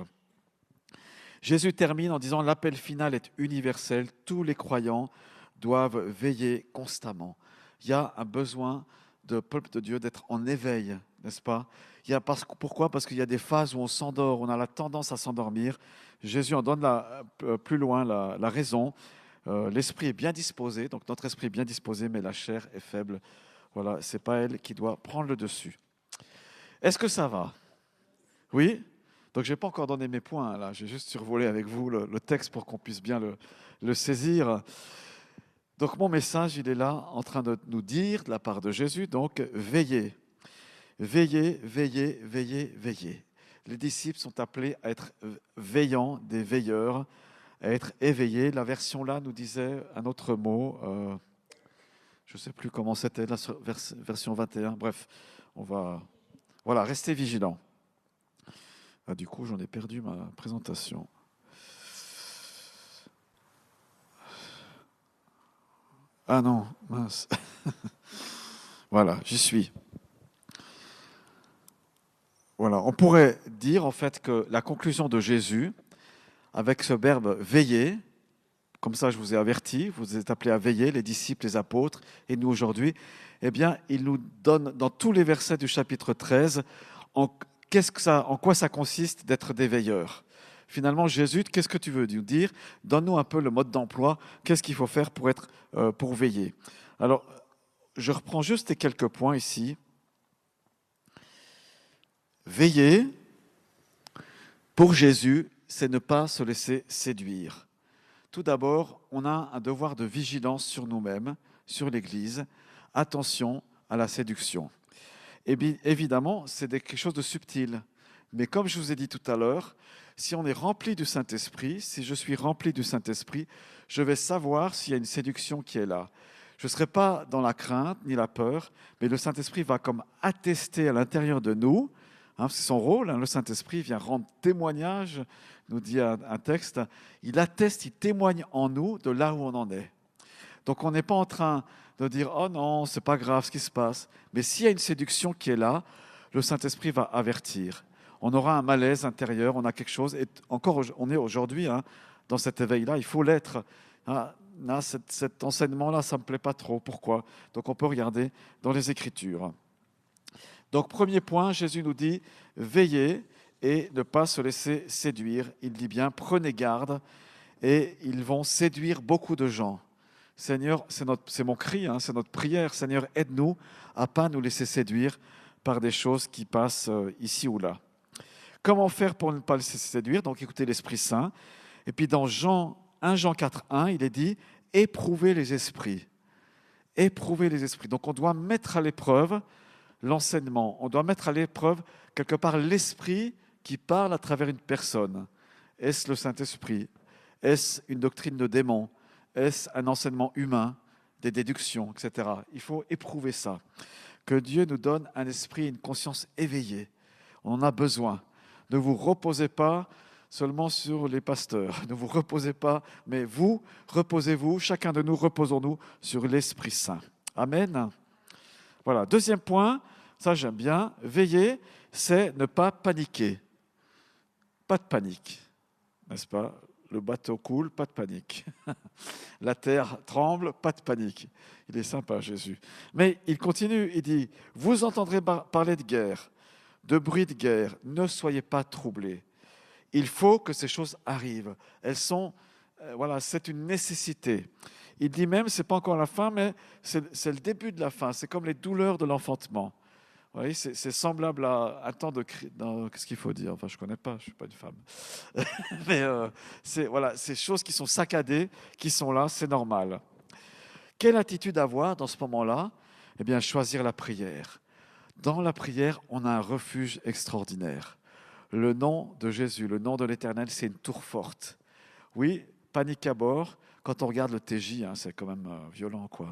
A: Jésus termine en disant l'appel final est universel, tous les croyants doivent veiller constamment. Il y a un besoin de peuple de Dieu d'être en éveil, n'est-ce pas? Pourquoi? Parce qu'il y a des phases où on s'endort, on a la tendance à s'endormir. Jésus en donne plus loin la raison. L'esprit est bien disposé, donc notre esprit est bien disposé, mais la chair est faible. Voilà, c'est pas elle qui doit prendre le dessus. Est-ce que ça va? Oui? Donc je n'ai pas encore donné mes points, là. J'ai juste survolé avec vous le texte pour qu'on puisse bien le saisir. Donc mon message, il est là en train de nous dire, de la part de Jésus, donc veillez. Veillez, veillez, veillez, veillez. Les disciples sont appelés à être veillants, des veilleurs, à être éveillés. La version là nous disait un autre mot, je ne sais plus comment c'était, la version 21. Bref, on va... Voilà, restez vigilants. Ah, du coup, j'en ai perdu ma présentation. Ah non, mince. Voilà, j'y suis. Voilà, on pourrait dire en fait que la conclusion de Jésus, avec ce verbe veiller, comme ça je vous ai averti, vous êtes appelés à veiller, les disciples, les apôtres, et nous aujourd'hui, eh bien, il nous donne dans tous les versets du chapitre 13 en quoi ça consiste d'être des veilleurs. Finalement, Jésus, qu'est-ce que tu veux nous dire? Donne-nous un peu le mode d'emploi, qu'est-ce qu'il faut faire pour veiller. Alors, je reprends juste les quelques points ici. Veiller, pour Jésus, c'est ne pas se laisser séduire. Tout d'abord, on a un devoir de vigilance sur nous-mêmes, sur l'Église. Attention à la séduction. Et bien, évidemment, c'est quelque chose de subtil. Mais comme je vous ai dit tout à l'heure, si on est rempli du Saint-Esprit, si je suis rempli du Saint-Esprit, je vais savoir s'il y a une séduction qui est là. Je ne serai pas dans la crainte ni la peur, mais le Saint-Esprit va comme attester à l'intérieur de nous. C'est son rôle, le Saint-Esprit vient rendre témoignage, nous dit un texte, il atteste, il témoigne en nous de là où on en est. Donc on n'est pas en train de dire « Oh non, c'est pas grave ce qui se passe », mais s'il y a une séduction qui est là, le Saint-Esprit va avertir. On aura un malaise intérieur, on a quelque chose, et encore on est aujourd'hui dans cet éveil-là, il faut l'être. Cet enseignement-là, ça ne me plaît pas trop, pourquoi? Donc on peut regarder dans les Écritures. Donc, premier point, Jésus nous dit « Veillez et ne pas se laisser séduire ». Il dit bien « Prenez garde » et ils vont séduire beaucoup de gens. Seigneur, c'est mon cri, c'est notre prière. Seigneur, aide-nous à ne pas nous laisser séduire par des choses qui passent ici ou là. Comment faire pour ne pas laisser séduire? Donc, écoutez l'Esprit Saint. Et puis, dans 1 Jean 4,1, il est dit « Éprouvez les esprits ». Éprouvez les esprits. Donc, on doit mettre à l'épreuve l'enseignement. On doit mettre à l'épreuve quelque part l'esprit qui parle à travers une personne. Est-ce le Saint-Esprit? Est-ce une doctrine de démon? Est-ce un enseignement humain, des déductions, etc. Il faut éprouver ça. Que Dieu nous donne un esprit et une conscience éveillée. On en a besoin. Ne vous reposez pas seulement sur les pasteurs. Ne vous reposez pas, mais vous, reposez-vous, chacun de nous, reposons-nous sur l'Esprit Saint. Amen. Voilà, deuxième point, ça j'aime bien, veiller, c'est ne pas paniquer. Pas de panique, n'est-ce pas? Le bateau coule, pas de panique. La terre tremble, pas de panique. Il est sympa, Jésus. Mais il continue, il dit, vous entendrez parler de guerre, de bruit de guerre, ne soyez pas troublés. Il faut que ces choses arrivent. Elles sont, voilà, c'est une nécessité. Il dit même, c'est pas encore la fin, mais c'est le début de la fin. C'est comme les douleurs de l'enfantement. Vous voyez, c'est semblable à un temps de cri. Qu'est-ce qu'il faut dire? Enfin, je connais pas, je suis pas une femme. Mais c'est voilà, ces choses qui sont saccadées, qui sont là, c'est normal. Quelle attitude avoir dans ce moment-là? Eh bien, choisir la prière. Dans la prière, on a un refuge extraordinaire. Le nom de Jésus, le nom de l'Éternel, c'est une tour forte. Oui, panique à bord. Quand on regarde le TJ, c'est quand même violent, quoi,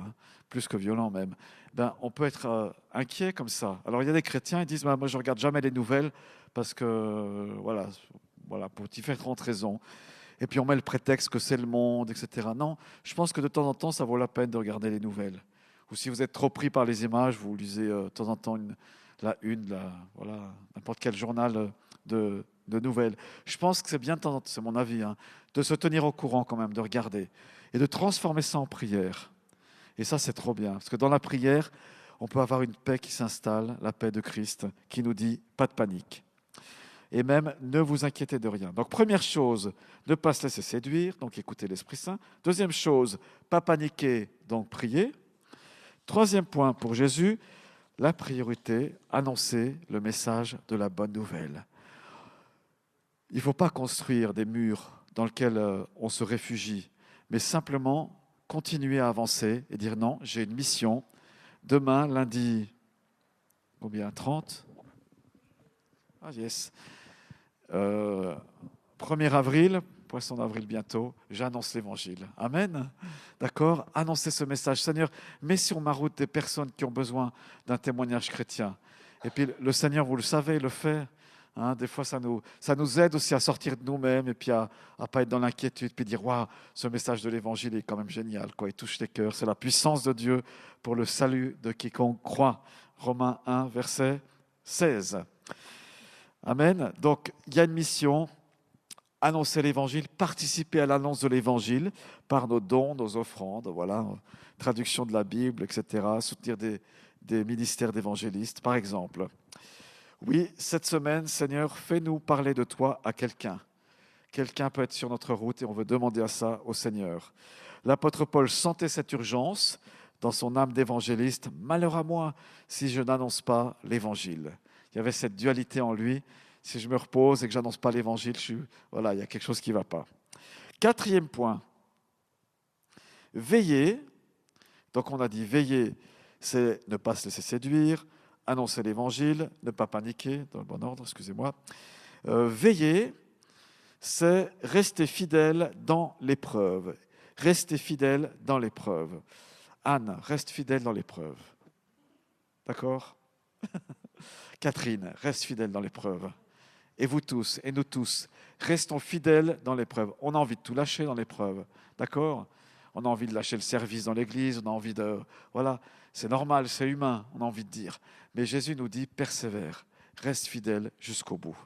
A: plus que violent même. On peut être inquiet comme ça. Alors il y a des chrétiens qui disent, moi je regarde jamais les nouvelles parce que voilà, pour différentes raisons. Et puis on met le prétexte que c'est le monde, etc. Non, je pense que de temps en temps, ça vaut la peine de regarder les nouvelles. Ou si vous êtes trop pris par les images, vous lisez de temps en temps voilà, n'importe quel journal de nouvelles. Je pense que c'est bien, c'est mon avis, de se tenir au courant quand même, de regarder et de transformer ça en prière. Et ça, c'est trop bien, parce que dans la prière, on peut avoir une paix qui s'installe, la paix de Christ, qui nous dit pas de panique. Et même, ne vous inquiétez de rien. Donc, première chose, ne pas se laisser séduire, donc écouter l'Esprit Saint. Deuxième chose, pas paniquer, donc prier. Troisième point pour Jésus, la priorité, annoncer le message de la bonne nouvelle. Il ne faut pas construire des murs dans lesquels on se réfugie, mais simplement continuer à avancer et dire non, j'ai une mission. Demain, lundi, combien? 30? Ah yes. 1er avril, poisson d'avril bientôt, j'annonce l'évangile. Amen. D'accord? Annoncez ce message. Seigneur, mets sur ma route des personnes qui ont besoin d'un témoignage chrétien. Et puis le Seigneur, vous le savez, le fait. Des fois, ça nous aide aussi à sortir de nous-mêmes et puis à pas être dans l'inquiétude, puis dire waouh, ce message de l'évangile est quand même génial, quoi. Il touche les cœurs. C'est la puissance de Dieu pour le salut de quiconque croit. Romains 1, verset 16. Amen. Donc, il y a une mission, annoncer l'évangile, participer à l'annonce de l'évangile par nos dons, nos offrandes, voilà, traduction de la Bible, etc., soutenir des ministères d'évangélistes, par exemple. Oui, cette semaine, Seigneur, fais-nous parler de toi à quelqu'un. Quelqu'un peut être sur notre route et on veut demander à ça au Seigneur. L'apôtre Paul sentait cette urgence dans son âme d'évangéliste. Malheur à moi si je n'annonce pas l'évangile. Il y avait cette dualité en lui. Si je me repose et que je n'annonce pas l'évangile, voilà, il y a quelque chose qui ne va pas. Quatrième point, veiller. Donc on a dit veiller, c'est ne pas se laisser séduire, annoncer l'évangile, ne pas paniquer, dans le bon ordre, excusez-moi. Veiller, c'est rester fidèle dans l'épreuve. Rester fidèle dans l'épreuve. Anne, reste fidèle dans l'épreuve. D'accord? Catherine, reste fidèle dans l'épreuve. Et vous tous, et nous tous, restons fidèles dans l'épreuve. On a envie de tout lâcher dans l'épreuve. D'accord? On a envie de lâcher le service dans l'église, on a envie de... Voilà, c'est normal, c'est humain, on a envie de dire. Mais Jésus nous dit, persévère, reste fidèle jusqu'au bout.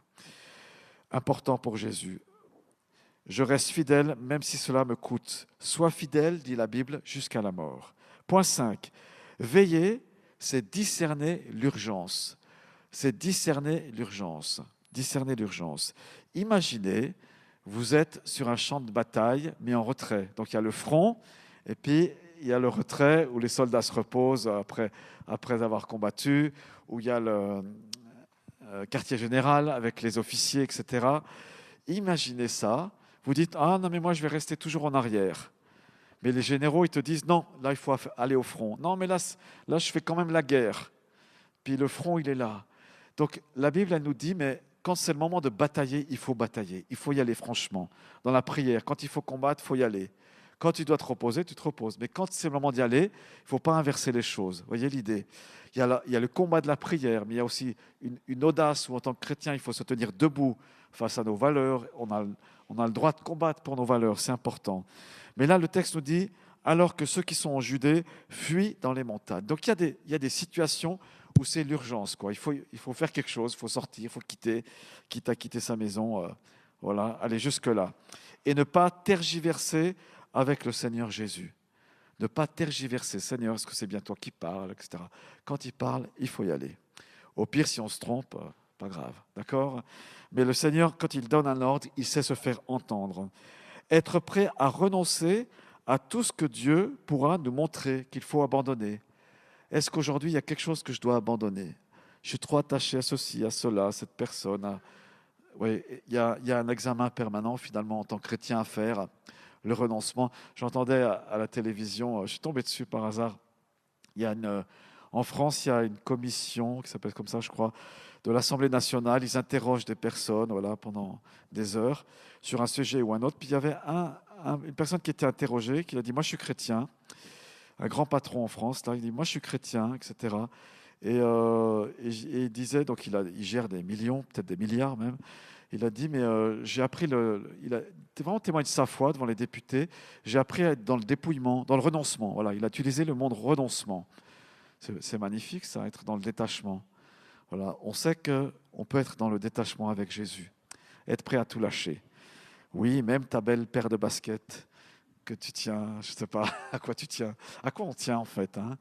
A: Important pour Jésus. Je reste fidèle même si cela me coûte. Sois fidèle, dit la Bible, jusqu'à la mort. Point 5. Veiller, c'est discerner l'urgence. C'est discerner l'urgence. Discerner l'urgence. Imaginez, vous êtes sur un champ de bataille, mais en retrait. Donc il y a le front, et puis il y a le retrait où les soldats se reposent après avoir combattu, où il y a le quartier général avec les officiers, etc. Imaginez ça. Vous dites, ah non, mais moi je vais rester toujours en arrière. Mais les généraux, ils te disent, non, là il faut aller au front. Non, mais là je fais quand même la guerre. Puis le front, il est là. Donc la Bible, elle nous dit, mais quand c'est le moment de batailler, il faut y aller franchement. Dans la prière, quand il faut combattre, il faut y aller. Quand tu dois te reposer, tu te reposes. Mais quand c'est le moment d'y aller, il ne faut pas inverser les choses. Vous voyez l'idée? Il y a le combat de la prière, mais il y a aussi une audace où, en tant que chrétien, il faut se tenir debout face à nos valeurs. On a le droit de combattre pour nos valeurs, c'est important. Mais là, le texte nous dit, alors que ceux qui sont en Judée fuient dans les montagnes. Donc il y a des situations où c'est l'urgence, quoi. Il faut faire quelque chose, il faut sortir, il faut quitter, quitte à quitter sa maison, voilà, aller jusque-là. Et ne pas tergiverser avec le Seigneur Jésus. Ne pas tergiverser. Seigneur, est-ce que c'est bien toi qui parles, etc. Quand il parle, il faut y aller. Au pire, si on se trompe, pas grave, d'accord? Mais le Seigneur, quand il donne un ordre, il sait se faire entendre. Être prêt à renoncer à tout ce que Dieu pourra nous montrer qu'il faut abandonner. Est-ce qu'aujourd'hui, il y a quelque chose que je dois abandonner? Je suis trop attaché à ceci, à cela, à cette personne. Oui, il y a un examen permanent, finalement, en tant que chrétien à faire. Le renoncement. J'entendais à la télévision, je suis tombé dessus par hasard. En France, il y a une commission qui s'appelle comme ça, je crois, de l'Assemblée nationale. Ils interrogent des personnes, voilà, pendant des heures sur un sujet ou un autre. Puis il y avait une personne qui était interrogée, qui a dit: moi, je suis chrétien. Un grand patron en France, là, il dit: moi, je suis chrétien, etc. Et il disait, donc il gère des millions, peut-être des milliards même. Il a dit, mais j'ai appris il a vraiment témoigné de sa foi devant les députés. J'ai appris à être dans le dépouillement, dans le renoncement. Voilà, il a utilisé le mot renoncement. C'est magnifique, ça, être dans le détachement. Voilà, on sait qu'on peut être dans le détachement avec Jésus, être prêt à tout lâcher. Oui, même ta belle paire de baskets que tu tiens, je ne sais pas à quoi tu tiens. À quoi on tient en fait, hein?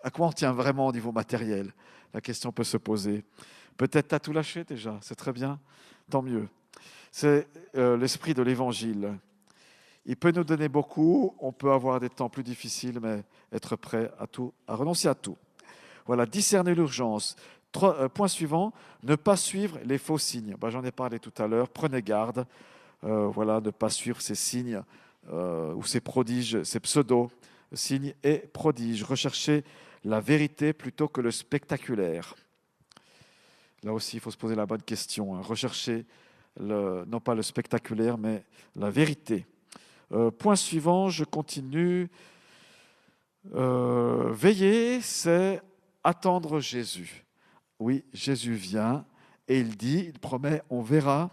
A: À quoi on tient vraiment au niveau matériel? La question peut se poser. Peut-être tu as tout lâché déjà, c'est très bien, tant mieux. C'est l'esprit de l'Évangile. Il peut nous donner beaucoup, on peut avoir des temps plus difficiles, mais être prêt à tout, à renoncer à tout. Voilà, discerner l'urgence. Point suivant, ne pas suivre les faux signes. J'en ai parlé tout à l'heure, prenez garde, voilà, ne pas suivre ces signes ou ces prodiges, ces pseudo-signes et prodiges. Rechercher la vérité plutôt que le spectaculaire. Là aussi, il faut se poser la bonne question. Hein. Rechercher non pas le spectaculaire, mais la vérité. Point suivant, je continue. Veiller, c'est attendre Jésus. Oui, Jésus vient et il promet, on verra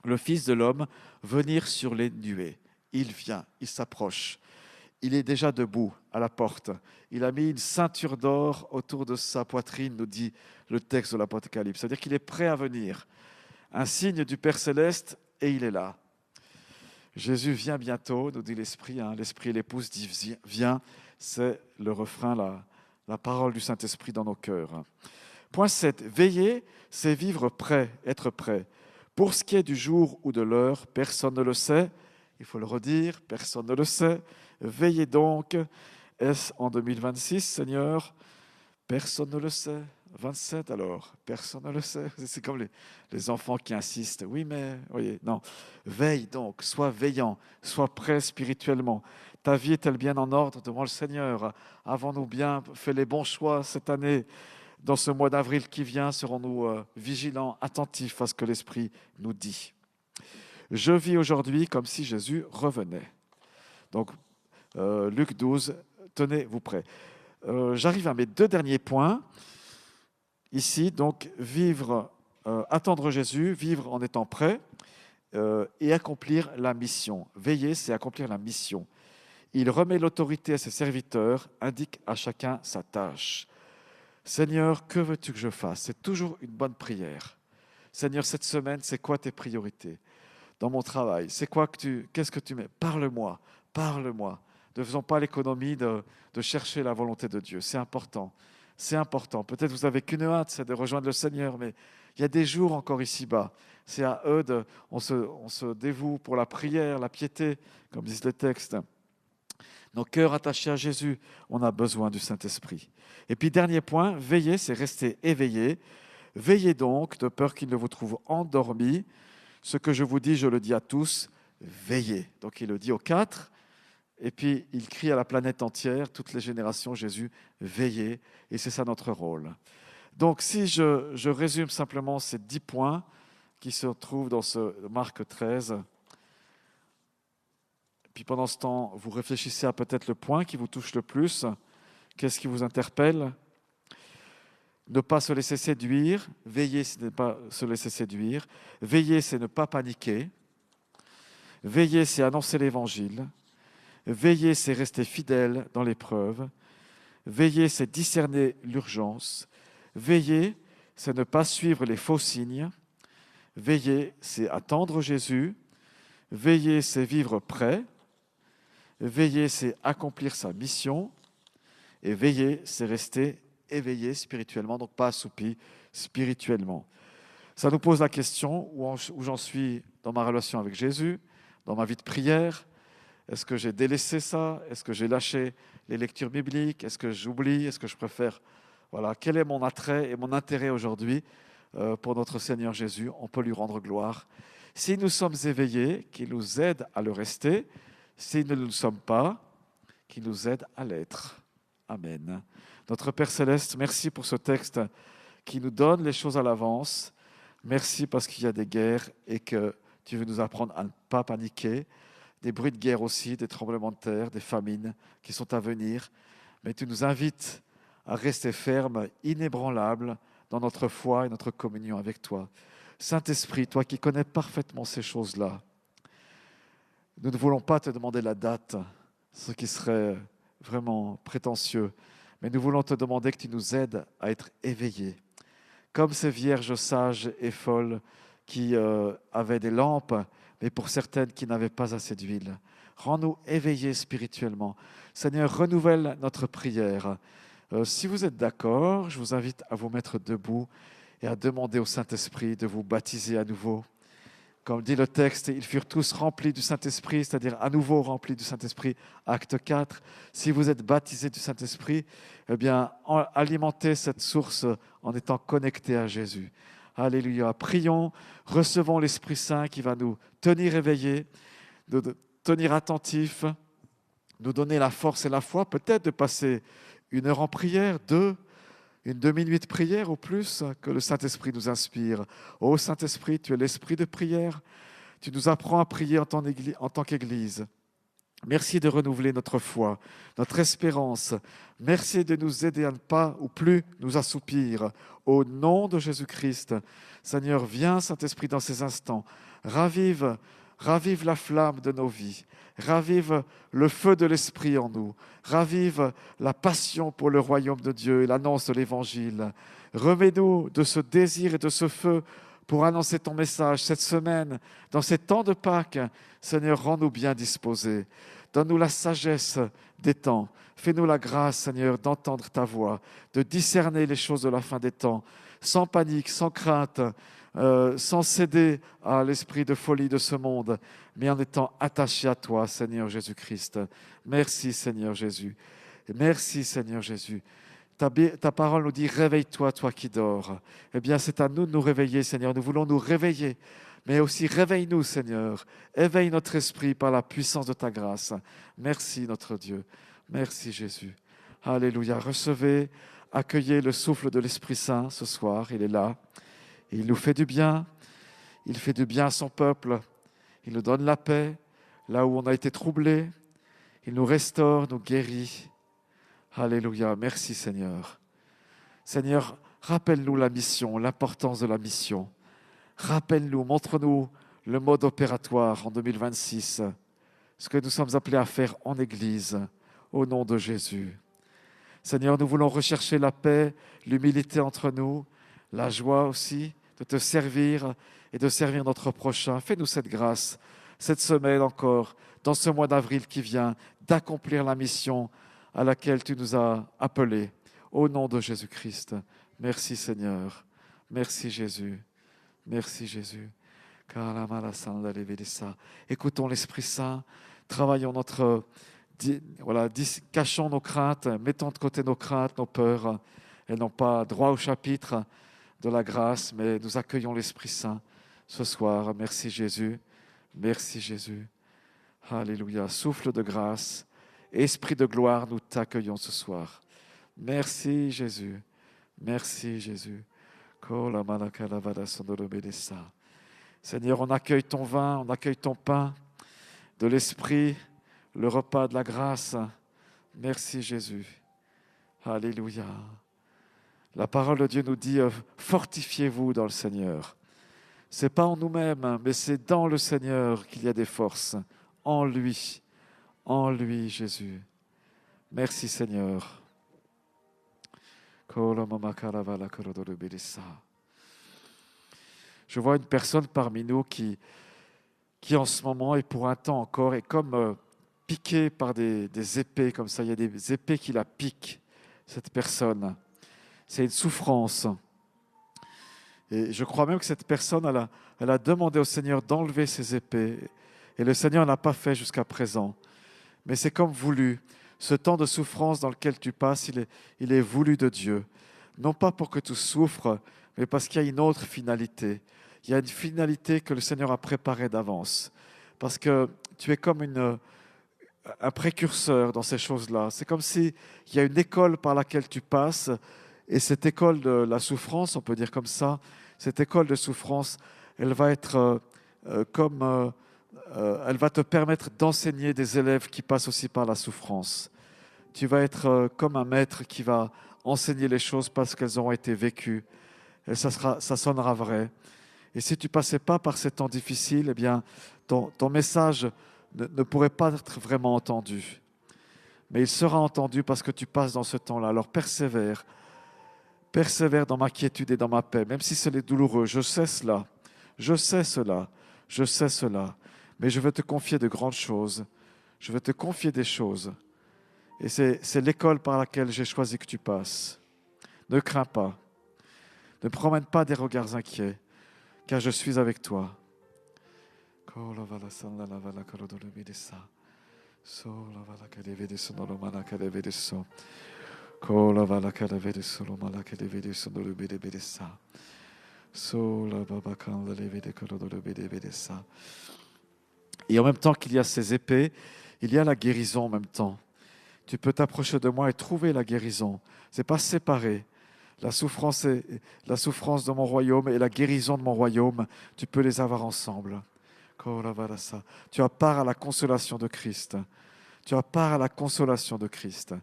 A: le Fils de l'homme venir sur les nuées. Il vient, il s'approche. Il est déjà debout à la porte. Il a mis une ceinture d'or autour de sa poitrine, nous dit le texte de l'Apocalypse. C'est-à-dire qu'il est prêt à venir. Un signe du Père Céleste, et il est là. Jésus vient bientôt, nous dit l'Esprit. Hein. L'Esprit et l'Épouse disent « Viens ». C'est le refrain, la parole du Saint-Esprit dans nos cœurs. Point 7. Veiller, c'est vivre prêt, être prêt. Pour ce qui est du jour ou de l'heure, personne ne le sait. Il faut le redire, personne ne le sait. Veillez donc. Est-ce en 2026, Seigneur? Personne ne le sait. 27 alors, personne ne le sait. C'est comme les enfants qui insistent. Oui, mais, voyez, non. Veille donc, sois veillant, sois prêt spirituellement. Ta vie est-elle bien en ordre devant le Seigneur? Avons-nous bien fait les bons choix cette année? Dans ce mois d'avril qui vient, serons-nous vigilants, attentifs à ce que l'Esprit nous dit? Je vis aujourd'hui comme si Jésus revenait. Donc, Luc 12, tenez-vous prêts. J'arrive à mes deux derniers points. Ici, donc, attendre Jésus, vivre en étant prêt et accomplir la mission. Veiller, c'est accomplir la mission. Il remet l'autorité à ses serviteurs, indique à chacun sa tâche. Seigneur, que veux-tu que je fasse? C'est toujours une bonne prière. Seigneur, cette semaine, c'est quoi tes priorités? Dans mon travail, qu'est-ce que tu mets? Parle-moi, parle-moi. Ne faisons pas l'économie de chercher la volonté de Dieu. C'est important. C'est important. Peut-être vous avez qu'une hâte, c'est de rejoindre le Seigneur, mais il y a des jours encore ici-bas. C'est à eux on se dévoue pour la prière, la piété, comme disent les textes. Nos cœurs attachés à Jésus, on a besoin du Saint-Esprit. Et puis, dernier point, veiller, c'est rester éveillé. Veillez donc, de peur qu'il ne vous trouve endormis. Ce que je vous dis, je le dis à tous, veillez. Donc, il le dit aux 4. Et puis, il crie à la planète entière, toutes les générations, Jésus, veillez. Et c'est ça notre rôle. Donc, si je résume simplement ces 10 points qui se trouvent dans ce Marc 13. Puis pendant ce temps, vous réfléchissez à peut-être le point qui vous touche le plus. Qu'est-ce qui vous interpelle? Ne pas se laisser séduire. Veiller, c'est ne pas se laisser séduire. Veiller, c'est ne pas paniquer. Veiller, c'est annoncer l'Évangile. Veiller, c'est rester fidèle dans l'épreuve. Veiller, c'est discerner l'urgence. Veiller, c'est ne pas suivre les faux signes. Veiller, c'est attendre Jésus. Veiller, c'est vivre prêt. Veiller, c'est accomplir sa mission. Et veiller, c'est rester éveillé spirituellement, donc pas assoupi spirituellement. Ça nous pose la question où j'en suis dans ma relation avec Jésus, dans ma vie de prière. Est-ce que j'ai délaissé ça? Est-ce que j'ai lâché les lectures bibliques? Est-ce que j'oublie? Est-ce que je préfère? Voilà, quel est mon attrait et mon intérêt aujourd'hui pour notre Seigneur Jésus? On peut lui rendre gloire. Si nous sommes éveillés, qu'il nous aide à le rester. Si nous ne le sommes pas, qu'il nous aide à l'être. Amen. Notre Père Céleste, merci pour ce texte qui nous donne les choses à l'avance. Merci parce qu'il y a des guerres et que tu veux nous apprendre à ne pas paniquer. Des bruits de guerre aussi, des tremblements de terre, des famines qui sont à venir. Mais tu nous invites à rester fermes, inébranlables dans notre foi et notre communion avec toi. Saint-Esprit, toi qui connais parfaitement ces choses-là, nous ne voulons pas te demander la date, ce qui serait vraiment prétentieux, mais nous voulons te demander que tu nous aides à être éveillés, comme ces vierges sages et folles qui avaient des lampes, mais pour certaines qui n'avaient pas assez d'huile. Rends-nous éveillés spirituellement. Seigneur, renouvelle notre prière. Si vous êtes d'accord, je vous invite à vous mettre debout et à demander au Saint-Esprit de vous baptiser à nouveau. Comme dit le texte, ils furent tous remplis du Saint-Esprit, c'est-à-dire à nouveau remplis du Saint-Esprit. Acte 4. Si vous êtes baptisés du Saint-Esprit, eh bien, alimentez cette source en étant connectés à Jésus. Alléluia. Prions, recevons l'Esprit Saint qui va nous tenir éveillés, nous tenir attentifs, nous donner la force et la foi, peut-être de passer 1 heure en prière, 2, une demi-nuit de prière ou plus, que le Saint-Esprit nous inspire. Ô Saint-Esprit, tu es l'Esprit de prière. Tu nous apprends à prier en tant qu'Église. Merci de renouveler notre foi, notre espérance. Merci de nous aider à ne pas ou plus nous assoupir. Au nom de Jésus-Christ, Seigneur, viens, Saint-Esprit, dans ces instants. Ravive la flamme de nos vies. Ravive le feu de l'Esprit en nous. Ravive la passion pour le royaume de Dieu et l'annonce de l'Évangile. Remets-nous de ce désir et de ce feu pour annoncer ton message cette semaine, dans ces temps de Pâques. Seigneur, rends-nous bien disposés. Donne-nous la sagesse des temps. Fais-nous la grâce, Seigneur, d'entendre ta voix, de discerner les choses de la fin des temps, sans panique, sans crainte, sans céder à l'esprit de folie de ce monde, mais en étant attaché à toi, Seigneur Jésus-Christ. Merci, Seigneur Jésus. Merci, Seigneur Jésus. Ta parole nous dit, réveille-toi, toi qui dors. Eh bien, c'est à nous de nous réveiller, Seigneur. Nous voulons nous réveiller, mais aussi réveille-nous, Seigneur. Éveille notre esprit par la puissance de ta grâce. Merci, notre Dieu. Merci, Jésus. Alléluia. Recevez, accueillez le souffle de l'Esprit Saint ce soir. Il est là. Il nous fait du bien. Il fait du bien à son peuple. Il nous donne la paix là où on a été troublé. Il nous restaure, nous guérit. Alléluia. Merci Seigneur. Seigneur, rappelle-nous la mission, l'importance de la mission. Rappelle-nous, montre-nous le mode opératoire en 2026, ce que nous sommes appelés à faire en Église, au nom de Jésus. Seigneur, nous voulons rechercher la paix, l'humilité entre nous, la joie aussi de te servir et de servir notre prochain. Fais-nous cette grâce, cette semaine encore, dans ce mois d'avril qui vient, d'accomplir la mission à laquelle tu nous as appelés. Au nom de Jésus-Christ. Merci Seigneur. Merci Jésus. Merci Jésus. Écoutons l'Esprit Saint. Travaillons cachons nos craintes, mettons de côté nos craintes, nos peurs. Elles n'ont pas droit au chapitre de la grâce, mais nous accueillons l'Esprit Saint ce soir. Merci Jésus. Merci Jésus. Alléluia. Souffle de grâce. Esprit de gloire, nous t'accueillons ce soir. Merci Jésus. Merci Jésus. Seigneur, on accueille ton vin, on accueille ton pain de l'Esprit. le repas de la grâce. Merci Jésus. Alléluia. La parole de Dieu nous dit, fortifiez-vous dans le Seigneur. C'est pas en nous-mêmes, mais c'est dans le Seigneur qu'il y a des forces. En lui, Jésus. Merci Seigneur. Je vois une personne parmi nous qui en ce moment et pour un temps encore est comme piquée par des épées comme ça. Il y a des épées qui la piquent, cette personne. C'est une souffrance. Et je crois même que cette personne, elle a demandé au Seigneur d'enlever ses épées. Et le Seigneur n'a pas fait jusqu'à présent. Mais c'est comme voulu. Ce temps de souffrance dans lequel tu passes, il est voulu de Dieu. Non pas pour que tu souffres, mais parce qu'il y a une autre finalité. Il y a une finalité que le Seigneur a préparée d'avance. Parce que tu es comme un précurseur dans ces choses-là. C'est comme s'il y a une école par laquelle tu passes, et cette école de la souffrance, on peut dire comme ça, cette école de souffrance, elle va être elle va te permettre d'enseigner des élèves qui passent aussi par la souffrance. Tu vas être comme un maître qui va enseigner les choses parce qu'elles auront été vécues. Et ça sonnera vrai. Et si tu passais pas par ces temps difficiles, eh bien, ton message ne pourrait pas être vraiment entendu. Mais il sera entendu parce que tu passes dans ce temps-là. Alors persévère. Persévère dans ma quiétude et dans ma paix, même si c'est douloureux. Je sais cela. Je sais cela. Je sais cela. Mais je veux te confier de grandes choses. Je veux te confier des choses. Et c'est l'école par laquelle j'ai choisi que tu passes. Ne crains pas. Ne promène pas des regards inquiets, car je suis avec toi. Et en même temps qu'il y a ces épées, il y a la guérison en même temps. Tu peux t'approcher de moi et trouver la guérison. C'est pas séparé. La souffrance de mon royaume et la guérison de mon royaume, tu peux les avoir ensemble. Tu as part à la consolation de Christ. Tu as part à la consolation de Christ.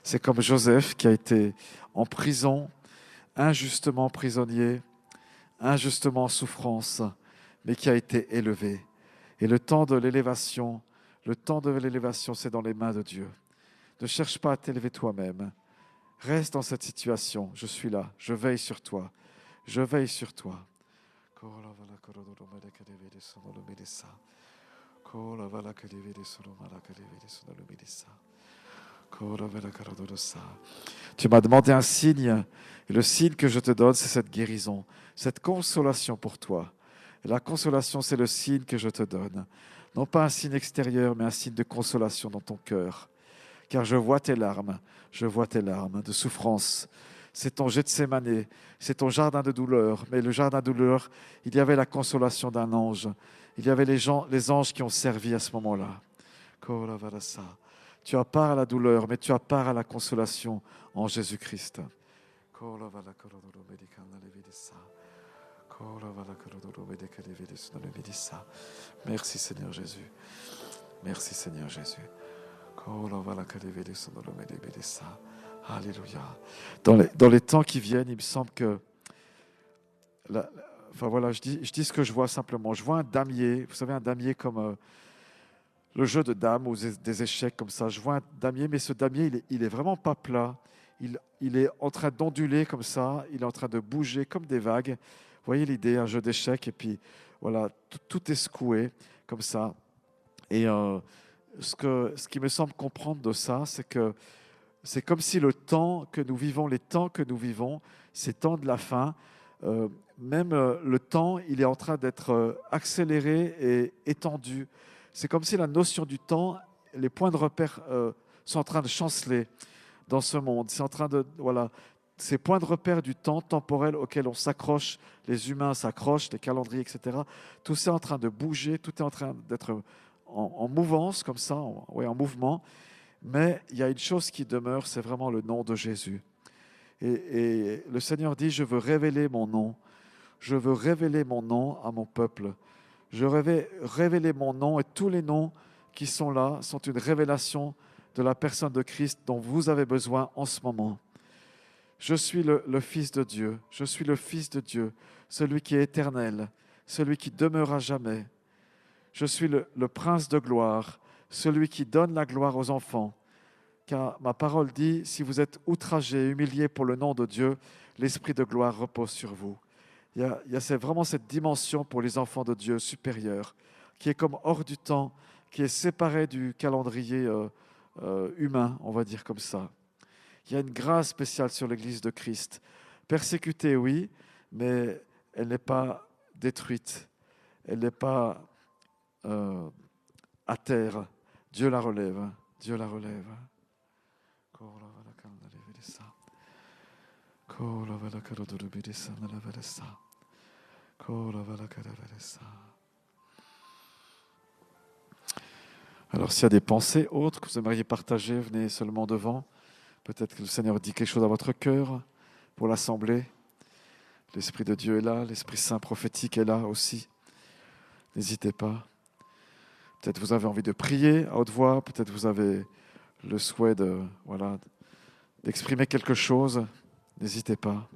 A: C'est comme Joseph qui a été en prison, injustement prisonnier, injustement en souffrance, mais qui a été élevé. Et le temps de l'élévation, c'est dans les mains de Dieu. Ne cherche pas à t'élever toi-même. Reste dans cette situation. Je suis là. Je veille sur toi. Je veille sur toi. Tu m'as demandé un signe, et le signe que je te donne, c'est cette guérison, cette consolation pour toi. Et la consolation, c'est le signe que je te donne. Non pas un signe extérieur, mais un signe de consolation dans ton cœur. Car je vois tes larmes de souffrance. C'est ton Gethsémané, c'est ton jardin de douleur. Mais le jardin de douleur, il y avait la consolation d'un ange. Il y avait les anges qui ont servi à ce moment-là. Tu as part à la douleur, mais tu as part à la consolation en Jésus-Christ. Merci Seigneur Jésus. Merci Seigneur Jésus. Alléluia. Dans les temps qui viennent, il me semble que... enfin voilà, je dis ce que je vois simplement. Je vois un damier, vous savez, un damier comme le jeu de dames ou des échecs comme ça. Je vois un damier, mais ce damier, il est vraiment pas plat. Il est en train d'onduler comme ça, il est en train de bouger comme des vagues. Vous voyez l'idée, un jeu d'échecs, et puis voilà, tout est secoué comme ça. Et ce qui me semble comprendre de ça, c'est que c'est comme si le temps que nous vivons, les temps que nous vivons, ces temps de la fin, le temps, il est en train d'être accéléré et étendu. C'est comme si la notion du temps, les points de repère sont en train de chanceler dans ce monde. C'est en train de, voilà, ces points de repère du temps temporel auquel on s'accroche, les humains s'accrochent, les calendriers, etc. Tout ça est en train de bouger, tout est en train d'être en mouvance, comme ça, en mouvement. Mais il y a une chose qui demeure, c'est vraiment le nom de Jésus. Et le Seigneur dit, je veux révéler mon nom. Je veux révéler mon nom à mon peuple. Je veux révéler mon nom, et tous les noms qui sont là sont une révélation de la personne de Christ dont vous avez besoin en ce moment. Je suis le Fils de Dieu. Je suis le Fils de Dieu, celui qui est éternel, celui qui demeure à jamais. Je suis le Prince de gloire, celui qui donne la gloire aux enfants. Car ma parole dit, si vous êtes outragés, humiliés pour le nom de Dieu, l'Esprit de gloire repose sur vous. Il y a vraiment cette dimension pour les enfants de Dieu supérieure, qui est comme hors du temps, qui est séparée du calendrier humain, on va dire comme ça. Il y a une grâce spéciale sur l'Église de Christ. Persécutée, oui, mais elle n'est pas détruite. Elle n'est pas à terre. Dieu la relève. Dieu la relève. Alors, s'il y a des pensées autres que vous aimeriez partager, venez seulement devant. Peut-être que le Seigneur dit quelque chose à votre cœur pour l'assemblée. L'Esprit de Dieu est là, l'Esprit Saint prophétique est là aussi. N'hésitez pas. Peut-être vous avez envie de prier à haute voix, peut-être vous avez le souhait d'exprimer quelque chose. N'hésitez pas.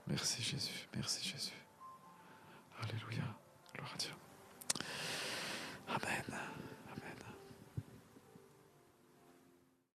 A: Merci Jésus, merci Jésus.